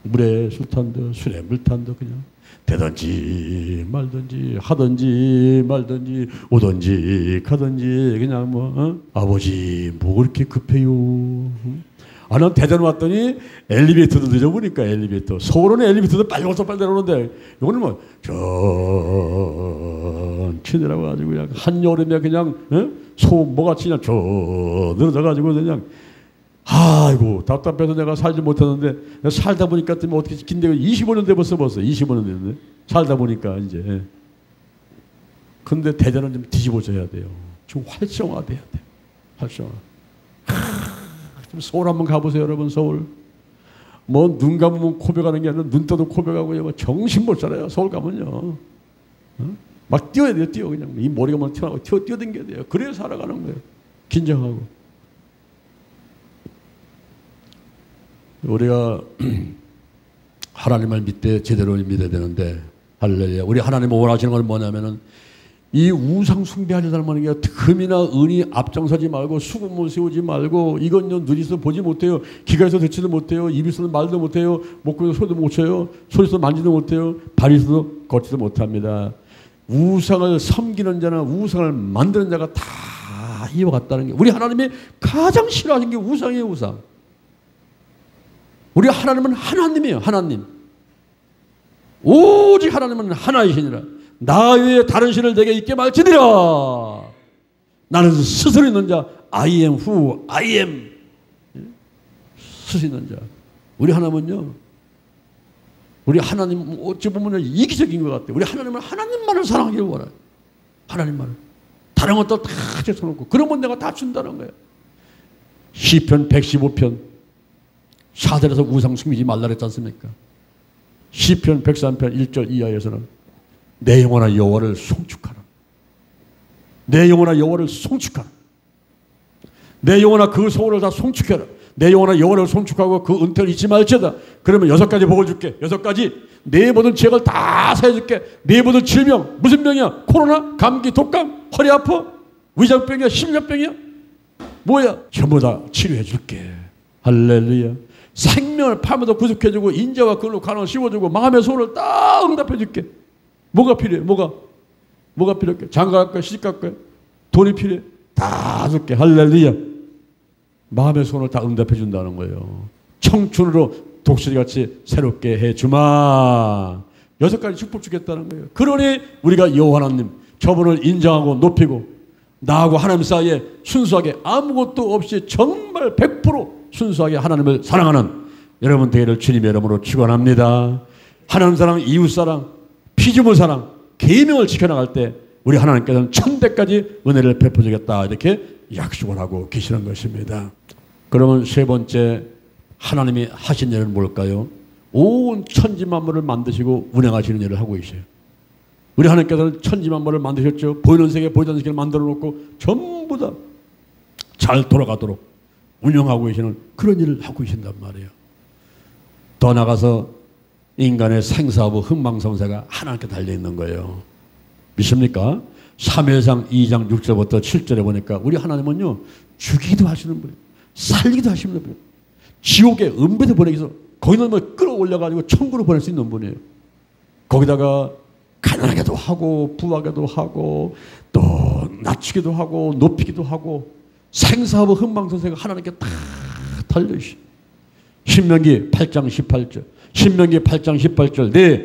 물에 술 탄다 술에 물 탄다 그냥 되든지 말든지 하든지 말든지 오든지 가든지 그냥 뭐 아버지 뭐 그렇게 급해요. 난 대전 왔더니 엘리베이터도 늦어보니까 엘리베이터 서울은 엘리베이터도 빨리 와서 빨리 내려오는데 이거는 뭐 천천히 내려가지고 그냥 한여름에 그냥 소모같이 그냥 저 늘어져가지고 그냥 아이고 답답해서 내가 살지 못했는데 살다 보니까 때문에 어떻게 긴데 25년 돼 벌써 25년 됐는데 살다 보니까 이제 근데 대전은 좀 뒤집어져야 돼요. 좀 활성화돼야 돼요. 활성화. 서울 한번 가보세요 여러분. 서울 뭐 눈 감으면 코백하는 게 아니라 눈 떠도 코백하고요. 뭐 정신 못 차려요. 서울 가면요 막 뛰어야 돼요. 뛰어 그냥 이 머리가 막 뛰어댕겨야 돼요. 그래야 살아가는 거예요. 긴장하고 우리가 하나님을 믿되 제대로 믿어야 되는데 할렐루야. 우리 하나님이 원하시는 건 뭐냐면은 이 우상 숭배하지 말라는 게 금이나 은이 앞장서지 말고 수금을 세우지 말고 이건요 눈이서 보지 못해요. 귀가에서 듣지도 못해요. 입에서는 말도 못해요. 목구에서 소리도 못 쳐요. 소리에서 만지도 못해요. 발에서도 걷지도 못합니다. 우상을 섬기는 자나 우상을 만드는 자가 다 이와 같다는 게 우리 하나님이 가장 싫어하는 게 우상이에요. 우상. 우리 하나님은 하나님이에요. 하나님. 오직 하나님은 하나이시니라. 나 외에 다른 신을 내게 있게 말지니라. 나는 스스로 있는 자 I am who I am. 스스로 있는 자. 우리 하나님은요. 우리 하나님 어찌 보면 이기적인 것 같아요. 우리 하나님은 하나님만을 사랑하기를 원해요. 하나님만을. 다른 것도 다 제쳐놓고 그러면 내가 다 준다는 거예요. 시편 115편 4절에서 우상 숨기지 말라 그랬지 않습니까? 시편 103편 1절 이하에서는 내 영혼아 여호와를 송축하라. 내 영혼아 여호와를 송축하라. 내 영혼아 그 소원을 다 송축해라. 내 영혼아 영혼을 송축하고 그 은퇴를 잊지 말지어다. 그러면 6가지 복을 줄게. 6가지. 내 모든 죄를 다 사해줄게. 내 모든 질병. 무슨 병이야? 코로나? 감기? 독감? 허리 아파? 위장병이야? 심장병이야? 뭐야? 전부 다 치료해 줄게. 할렐루야. 생명을 파면서 구속해주고 인자와 근로 가능을 씌워주고 마음의 소원을 다 응답해 줄게. 뭐가 필요해? 뭐가 필요해? 장가 갈까? 시집 갈까? 돈이 필요해? 다 줄게. 할렐루야. 마음의 소원을 다 응답해 준다는 거예요. 청춘으로 독수리같이 새롭게 해주마. 6가지 축복 주겠다는 거예요. 그러니 우리가 여호와 하나님 저분을 인정하고 높이고 나하고 하나님 사이에 순수하게 아무것도 없이 정말 100% 순수하게 하나님을 사랑하는 여러분 되기를 주님의 이름으로 축원합니다. 하나님 사랑, 이웃 사랑, 피조물 사랑, 계명을 지켜나갈 때 우리 하나님께서는 1000배까지 은혜를 베풀어주겠다 이렇게 약속을 하고 계시는 것입니다. 그러면 세 번째 하나님이 하신 일은 뭘까요? 온 천지만물을 만드시고 운행하시는 일을 하고 계세요. 우리 하나님께서는 천지만물을 만드셨죠. 보이는 세계, 보이지 않는 세계를 만들어 놓고 전부 다 잘 돌아가도록 운영하고 계시는 그런 일을 하고 계신단 말이에요. 더 나가서 인간의 생사하고 흥망성쇠가 하나님께 달려있는 거예요. 믿습니까? 사무엘상 2장 6절부터 7절에 보니까 우리 하나님은요 죽이기도 하시는 분이에요. 살리기도 하시는 분이에요. 지옥에 은배도 보내기 위해서 거기는 뭐 끌어올려가지고 천국으로 보낼 수 있는 분이에요. 거기다가 가난하게도 하고 부하게도 하고 또 낮추기도 하고 높이기도 하고 생사하고 흥망성쇠가 하나님께 다 달려있어요. 신명기 8장 18절 신명기 8장 18절 내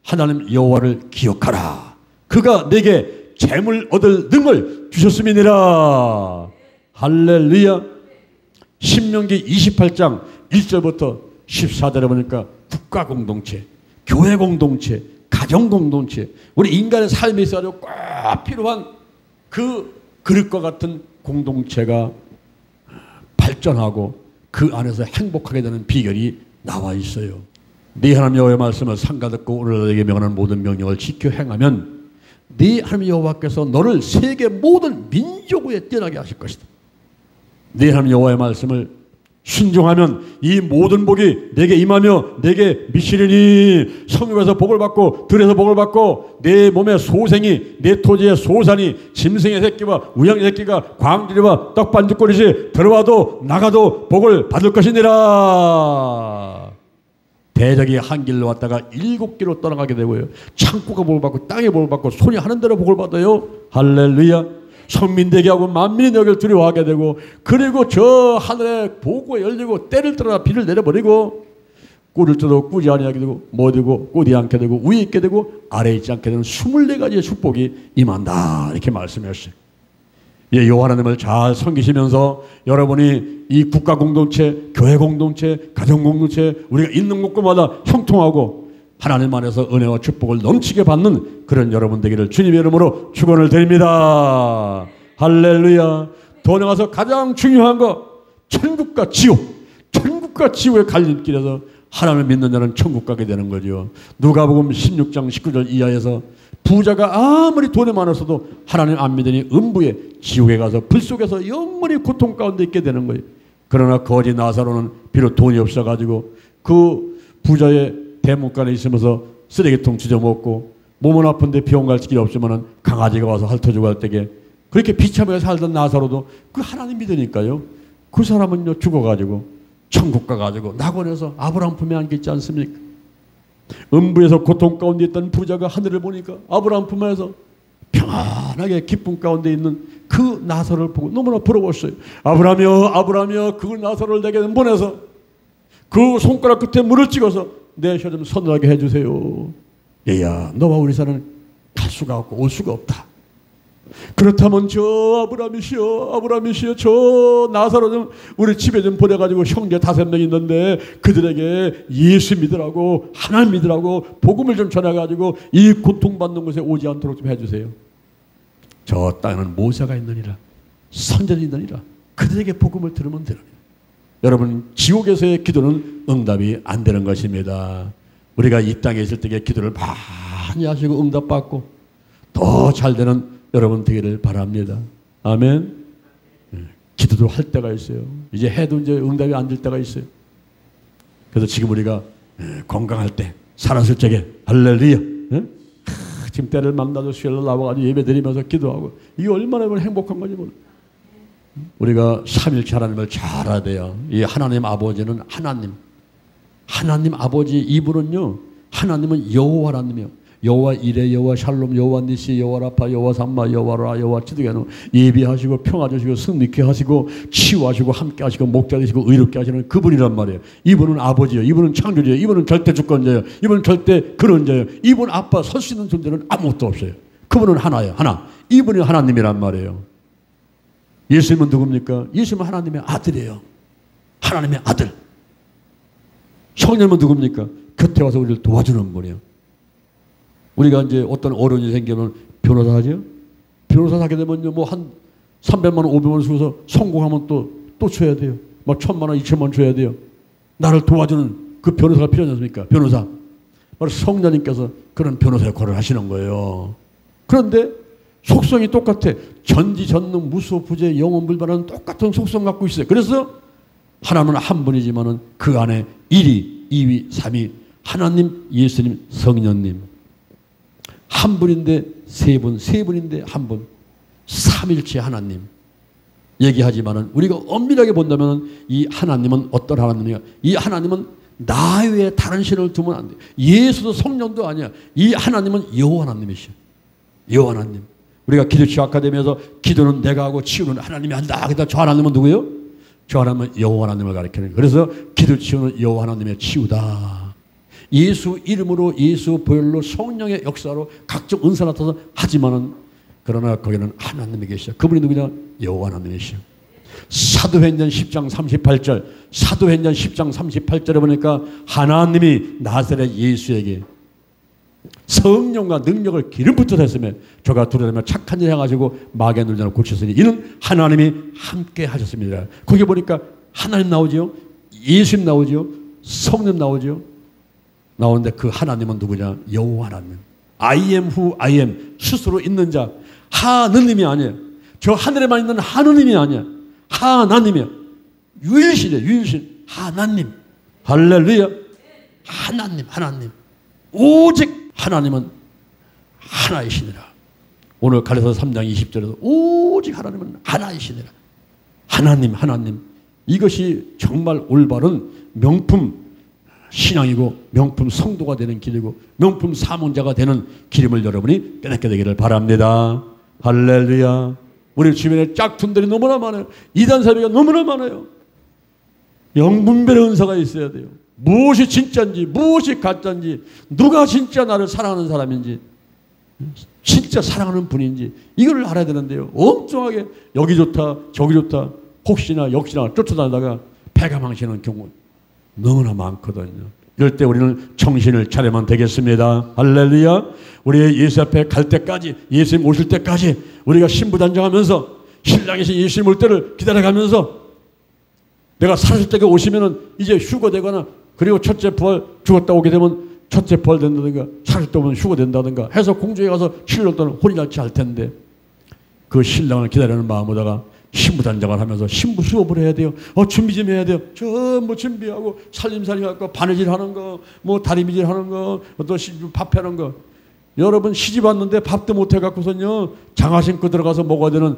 하나님 여호와를 기억하라. 그가 내게 재물 얻을 능을 주셨음이니라. 할렐루야. 신명기 28장 1절부터 14절에 보니까 국가 공동체, 교회 공동체, 가정 공동체, 우리 인간의 삶에 있어서 꼭 필요한 그 그릇과 같은 공동체가 발전하고 그 안에서 행복하게 되는 비결이 나와 있어요. 네 하나님 여호와의 말씀을 삼가 듣고 오늘 너에게 명하는 모든 명령을 지켜 행하면 네 하나님 여호와께서 너를 세계 모든 민족 위에 뛰어나게 하실 것이다. 네 하나님 여호와의 말씀을 순종하면 이 모든 복이 내게 임하며 내게 미치리니 성읍에서 복을 받고 들에서 복을 받고 내 몸의 소생이 내 토지의 소산이 짐승의 새끼와 우양의 새끼가 광주리와 떡반죽거리시 들어와도 나가도 복을 받을 것이니라. 대적이 한 길로 왔다가 7길로 떠나가게 되고요. 창고가 복을 받고 땅에 복을 받고 손이 하는 대로 복을 받아요. 할렐루야. 성민되게 하고 만민이 너를 두려워하게 되고 그리고 저 하늘에 보고가 열리고 때를 떠나 비를 내려버리고 꿀을 떠도 꾸지 아니하게 되고 못 되고 꾸지 않게 되고 위에 있게 되고 아래에 있지 않게 되는 24가지의 축복이 임한다 이렇게 말씀하셨어요. 예, 여호와 하나님을 잘 섬기시면서 여러분이 이 국가 공동체, 교회 공동체, 가정 공동체 우리가 있는 곳마다 형통하고 하나님 안에서 은혜와 축복을 넘치게 받는 그런 여러분 되기를 주님의 이름으로 축원을 드립니다. 할렐루야. 더 나아가서 가장 중요한 거 천국과 지옥. 천국과 지옥의 갈림길에서 하나님을 믿는 자는 천국 가게 되는 거죠. 누가복음 16장 19절 이하에서 부자가 아무리 돈이 많았어도 하나님 안 믿으니 음부에 지옥에 가서 불 속에서 영원히 고통 가운데 있게 되는 거예요. 그러나 거지 나사로는 비록 돈이 없어가지고 그 부자의 대문간에 있으면서 쓰레기통 주워먹고 몸은 아픈데 병원 갈 길이 없지만 강아지가 와서 핥아주고 할 때에 그렇게 비참하게 살던 나사로도 그 하나님 믿으니까요. 그 사람은요 죽어가지고 천국 가가지고 낙원에서 아브라함 품에 안겨 있지 않습니까? 음부에서 고통 가운데 있던 부자가 하늘을 보니까 아브라함 품에서 평안하게 기쁨 가운데 있는 그 나사로를 보고 너무나 부러웠어요. 아브라함이여 아브라함이여 그 나사로를 내게 보내서 그 손가락 끝에 물을 찍어서 내 혀 좀 서늘하게 해주세요. 얘야 너와 우리 사는 갈 수가 없고 올 수가 없다. 그렇다면 저 아브라함이시여 저 나사로 좀 우리 집에 좀 보내가지고 형제 5명 있는데 그들에게 예수 믿으라고 하나님 믿으라고 복음을 좀 전해가지고 이 고통받는 곳에 오지 않도록 좀 해주세요. 저 땅에는 모세가 있느니라 선전이 있느니라 그들에게 복음을 들으면 되느니라. 여러분 지옥에서의 기도는 응답이 안 되는 것입니다. 우리가 이 땅에 있을 때의 기도를 많이 하시고 응답받고 더 잘 되는 여러분 되기를 바랍니다. 아멘. 기도도 할 때가 있어요. 이제 해도 이제 응답이 안 될 때가 있어요. 그래서 지금 우리가 건강할 때, 살았을 적에 할렐루야. 지금 때를 만나서 수요일날 나와가지고 예배 드리면서 기도하고 이게 얼마나 행복한 건지 몰라요. 우리가 삼일체 하나님을 잘 알아야 돼요. 이 하나님 아버지는 하나님 아버지 이분은요, 하나님은 여호와 하나님이요. 여호와 이레, 여호와 샬롬, 여호와 니시, 여호와 라파, 여호와 삼마, 여호와 라, 여호와 치드게노. 예비하시고 평화 주시고 승리케 하시고 치유하시고 함께 하시고 목자 되시고 의롭게 하시는 그분이란 말이에요. 이분은 아버지예요. 이분은 창조주예요. 이분은 절대 주권자예요. 이분은 절대 근원자예요. 이분 앞에 설 수 있는 존재는 아무것도 없어요. 그분은 하나예요. 하나. 이분이 하나님이란 말이에요. 예수님은 누굽니까? 예수님은 하나님의 아들이에요. 하나님의 아들. 성령은 누굽니까? 곁에 와서 우리를 도와주는 분이에요. 우리가 이제 어떤 어려움이 생기면 변호사 하죠? 변호사 하게 되면요, 뭐 한 300만 원, 500만 원 쓰고서 성공하면 또 줘야 돼요. 막 1000만 원, 2000만 원 줘야 돼요. 나를 도와주는 그 변호사가 필요하지 않습니까? 변호사. 바로 성령님께서 그런 변호사 역할을 하시는 거예요. 그런데 속성이 똑같아. 전지전능, 무소부재, 영원불변하는 똑같은 속성 갖고 있어요. 그래서 하나님은 한 분이지만은 그 안에 1위, 2위, 3위, 하나님, 예수님, 성령님. 한 분인데 세 분, 세 분인데 한 분. 삼일체 하나님. 얘기하지만은 우리가 엄밀하게 본다면 이 하나님은 어떤 하나님이야? 이 하나님은 나 외에 다른 신을 두면 안 돼. 예수도 성령도 아니야. 이 하나님은 여호와 하나님이시여. 여호와 하나님. 우리가 기도치유 아카데미에서 기도는 내가 하고 치유는 하나님이 한다. 그러니까 저 하나님은 누구예요? 저 하나님은 여호와 하나님을 가리키는 거예요. 그래서 기도치유는 여호와 하나님의 치유다. 예수 이름으로, 예수 보혈로, 성령의 역사로 각종 은사 나타나서 하지만은 그러나 거기는 하나님이 계시죠. 그분이 누구냐? 여호와 하나님이시죠. 사도행전 10장 38절, 사도행전 10장 38절에 보니까 하나님이 나사렛 예수에게 성령과 능력을 기름 붓듯 했으며 저가 두려우며 착한 일 행하시고 마귀의 눌림을 고쳤으니 이는 하나님이 함께 하셨습니다. 거기 보니까 하나님 나오죠. 예수님 나오죠. 성령 나오죠. 나오는데 그 하나님은 누구냐? 여호와 하나님. I am who I am. 스스로 있는 자. 하느님이 아니에요. 저 하늘에만 있는 하느님이 아니야. 하나님이야. 유일신이에요. 유일신. 하나님. 할렐루야. 하나님. 오직 하나님은 하나이시니라. 오늘 갈라디아서 3장 20절에서 오직 하나님은 하나이시니라. 하나님. 이것이 정말 올바른 명품 신앙이고 명품 성도가 되는 길이고 명품 사문자가 되는 기름을 여러분이 깨닫게 되기를 바랍니다. 할렐루야. 우리 주변에 짝퉁들이 너무나 많아요. 이단 사회가 너무나 많아요. 영분별의 은사가 있어야 돼요. 무엇이 진짜인지 무엇이 가짜인지 누가 진짜 나를 사랑하는 사람인지 진짜 사랑하는 분인지 이걸 알아야 되는데요. 엉뚱하게 여기 좋다 저기 좋다 혹시나 역시나 쫓아다니다가 배가 망치는 경우 너무나 많거든요. 이럴 때 우리는 정신을 차려만 되겠습니다. 할렐루야. 우리 예수 앞에 갈 때까지 예수님 오실 때까지 우리가 신부단장하면서 신랑이신 예수님 올 때를 기다려가면서 내가 살았을 때가 오시면은 이제 휴거되거나 그리고 첫째 부활 죽었다 오게 되면 첫째 부활 된다든가 살을 때 오면 휴거된다든가 해서 공주에 가서 7년 동안 혼인잔치 할 텐데 그 신랑을 기다리는 마음으로다가 신부단장을 하면서 신부 수업을 해야 돼요. 준비 좀 해야 돼요. 전부 준비하고 살림살이 할 거, 바느질 하는 거, 뭐 다리미질 하는 거, 또 밥 해는 거. 여러분 시집 왔는데 밥도 못 해갖고선요 장화 신고 들어가서 먹어야 되는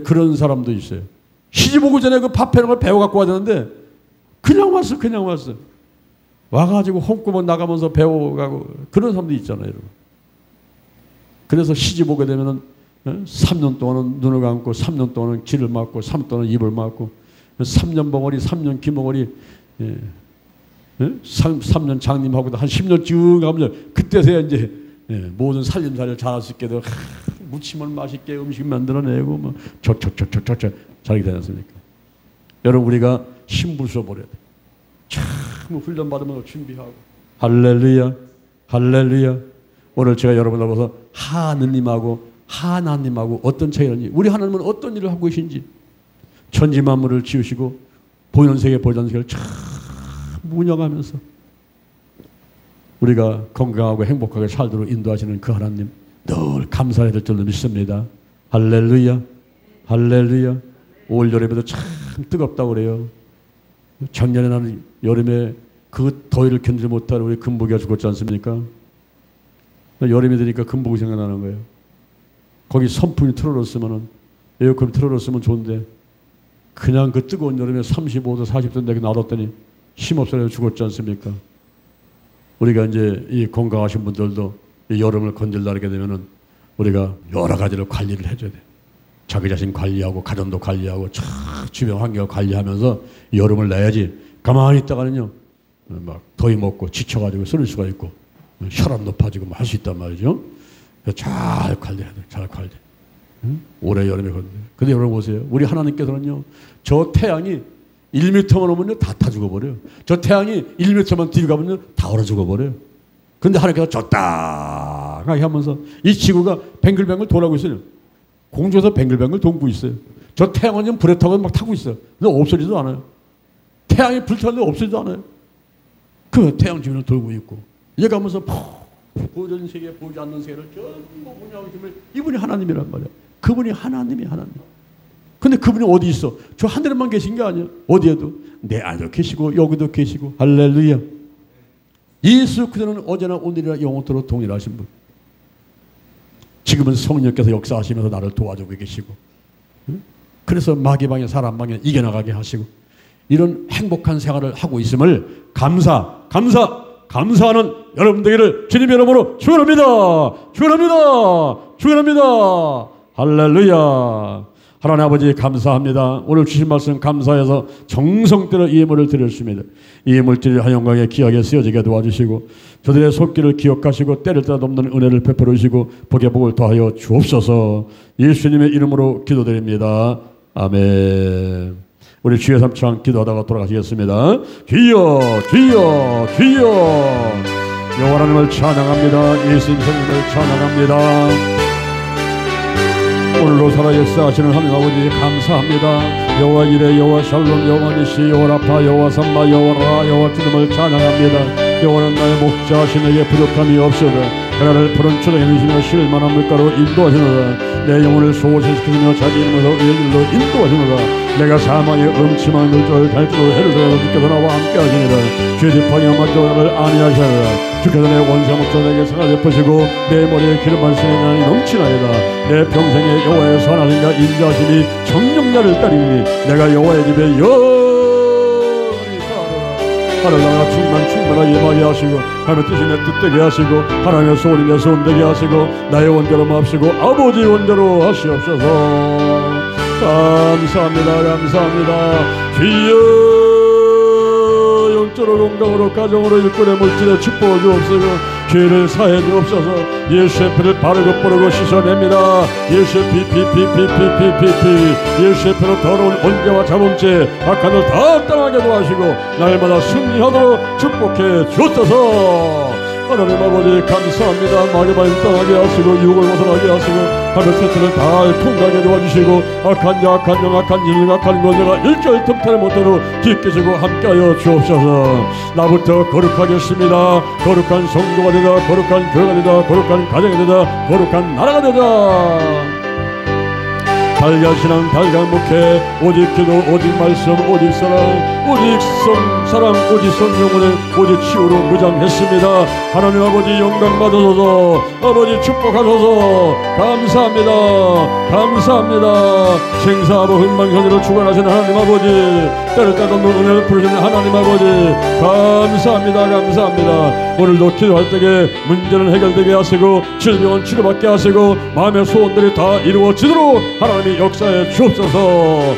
그런 사람도 있어요. 시집 오기 전에 그 밥 해는 걸 배워갖고 와야 되는데 그냥 왔어. 와가지고 홈구멍 나가면서 배워가고 그런 사람도 있잖아요, 여러분. 그래서 시집 오게 되면은 3년 동안은 눈을 감고 3년 동안은 귀를 막고 3년 동안은 입을 막고 3년 벙어리 3년 귀머거리 3년 장님하고도 한 10년 쭉 가면 그때서야 이제 모든 살림살이를 잘할 수 있게 되고 무침을 맛있게 음식 만들어내고 뭐 잘하게 되지 않습니까? 여러분 우리가 신부 수업을 해야 돼. 참 훈련받으면 준비하고 할렐루야. 오늘 제가 여러분을 보서 하나님하고 어떤 차이인지 우리 하나님은 어떤 일을 하고 계신지 천지 만물을 지으시고 보이는 세계 보이는 세계를 참 운영하면서 우리가 건강하고 행복하게 살도록 인도하시는 그 하나님 늘 감사해야 될 줄로 믿습니다. 할렐루야. 올 여름에도 참 뜨겁다고 그래요. 작년에 나는 여름에 그 더위를 견디지 못한 우리 금복이가 죽었지 않습니까? 여름이 되니까 금복이 생각나는 거예요. 거기 선풍이 틀어놓았으면, 에어컨이 틀어놓았으면 좋은데 그냥 그 뜨거운 여름에 35도 40도인데 놔뒀더니 힘없어서 죽었지 않습니까? 우리가 이제 이 건강하신 분들도 이 여름을 건들다게 되면은 우리가 여러 가지로 관리를 해줘야 돼. 자기 자신 관리하고 가정도 관리하고 주변 환경을 관리하면서 여름을 내야지. 가만히 있다가는요 막 더위 먹고 지쳐가지고 쓰러질 수가 있고 혈압 높아지고 할 수 있단 말이죠. 잘 관리해야 돼. 잘 관리. 응? 올해 여름에 건데. 근데 여러분 보세요. 우리 하나님께서는요 저 태양이 1m만 오면요 다 타 죽어버려요. 저 태양이 1m만 뒤로 가면요 다 얼어 죽어버려요. 근데 하나님께서 적당하게 하면서 이 지구가 뱅글뱅글 돌아가고 있어요. 공중에서 뱅글뱅글 돌고 있어요. 저 태양은 불에 타고 막 타고 있어요. 근데 없어지지도 않아요. 태양이 불타는데 없어지지도 않아요. 그 태양 주변을 돌고 있고 이제 가면서 보존 세계 보지 않는 세계를 전부 운영하는 힘을 이분이 하나님이란 말이야. 그분이 하나님이 하나님. 근데 그분이 어디 있어? 저 하늘에만 계신 게 아니야. 어디에도 내 안에도 계시고 여기도 계시고 할렐루야. 예수 그대로는 어제나 오늘이나 영원토록 동일하신 분. 지금은 성령께서 역사하시면서 나를 도와주고 계시고 그래서 마귀방에 사람방에 이겨나가게 하시고 이런 행복한 생활을 하고 있음을 감사하는 여러분 되기를 주님의 이름으로 축원합니다. 할렐루야. 하나님 아버지 감사합니다. 오늘 주신 말씀 감사해서 정성대로 이 예물을 드렸습니다. 이 예물 드릴 한 영광에 귀하게 쓰여지게 도와주시고 저들의 손길을 기억하시고 때릴 때 넘는 은혜를 베풀어 주시고 복의 복을 더하여 주옵소서. 예수님의 이름으로 기도드립니다. 아멘. 우리 주여 삼창 기도하다가 돌아가시겠습니다. 주여 주여 주여. 여호와 하나님을 찬양합니다. 예수님 성령을 찬양합니다. 오늘로 살아 역사하시는 하나님 아버지 감사합니다. 여호와 이레 여호와 샬롬 여호와 니시 여호와 라파 여호와 삼마 여호와 라 여호와 주님을 찬양합니다. 여호와는 나의 목자하시 내게 부족함이 없어도 나를 푸른 초장에 누시며 쉴만한 물가로 인도하시노라. 내 영혼을 소생시키시며 자기 이름으로 의의 길로 인도하시노라. 내가 사망의 음침한 물결 달주로 해를 들어 주께서 나와 함께 하시니라. 죄 지팡이와 맞고 나를 안위하시느라. 주께서 내 원수목자 내게 상을 베푸시고 내 머리에 기름 발성이 나니 넘치나이다. 내 평생에 여호와의 선하심과 인자하심이 정녕 나를 따르니 내가 여호와의 집에 영원히 살아라. 하늘 나라 충만하게 임하게 하시고 하나님의 뜻이 내 뜻되게 하시고 하나님의 소원이 내 소원 되게 하시고 나의 원대로 마옵시고 아버지 원대로 하시옵소서. 감사합니다. 주여 영적으로 건강으로 가정으로 일꾼의 물질에 축복을 주옵시고 죄를 사해 주옵소서. 예수의 피를 바르고 뿌르고 씻어냅니다. 예수의 피 예수의 피로 더러운 언제와 자범죄 악한 일 다 떠나게 도와주시고 날마다 승리하도록 축복해 주옵소서. 하나님 아버지 감사합니다. 마귀만 떠나게 하시고 유혹을 벗어나게 하시고 하늘 세트를 다 통과하게 도와주시고 악한 자 악한 영 악한 일 악한 권세가 일절 틈타를 못하도록 지키시고 함께하여 주옵소서. 나부터 거룩하겠습니다. 거룩한 성도가 되다 거룩한 교회가 되다 거룩한 가정이 되다 거룩한 나라가 되다. 달걀 신앙 달걀 목회 오직 기도 오직 말씀 오직 사랑 오직 성령을 오직 치유로 무장했습니다. 하나님 아버지 영광 받으소서. 아버지 축복하소서. 감사합니다. 생사하고 흥망성쇠로 주관하시는 하나님 아버지 때를 따라 없는 은혜를 부르시는 하나님 아버지 감사합니다. 오늘도 기도할 때에 문제는 해결되게 하시고 질병은 치료받게 하시고 마음의 소원들이 다 이루어지도록 하나님이 역사해 주옵소서.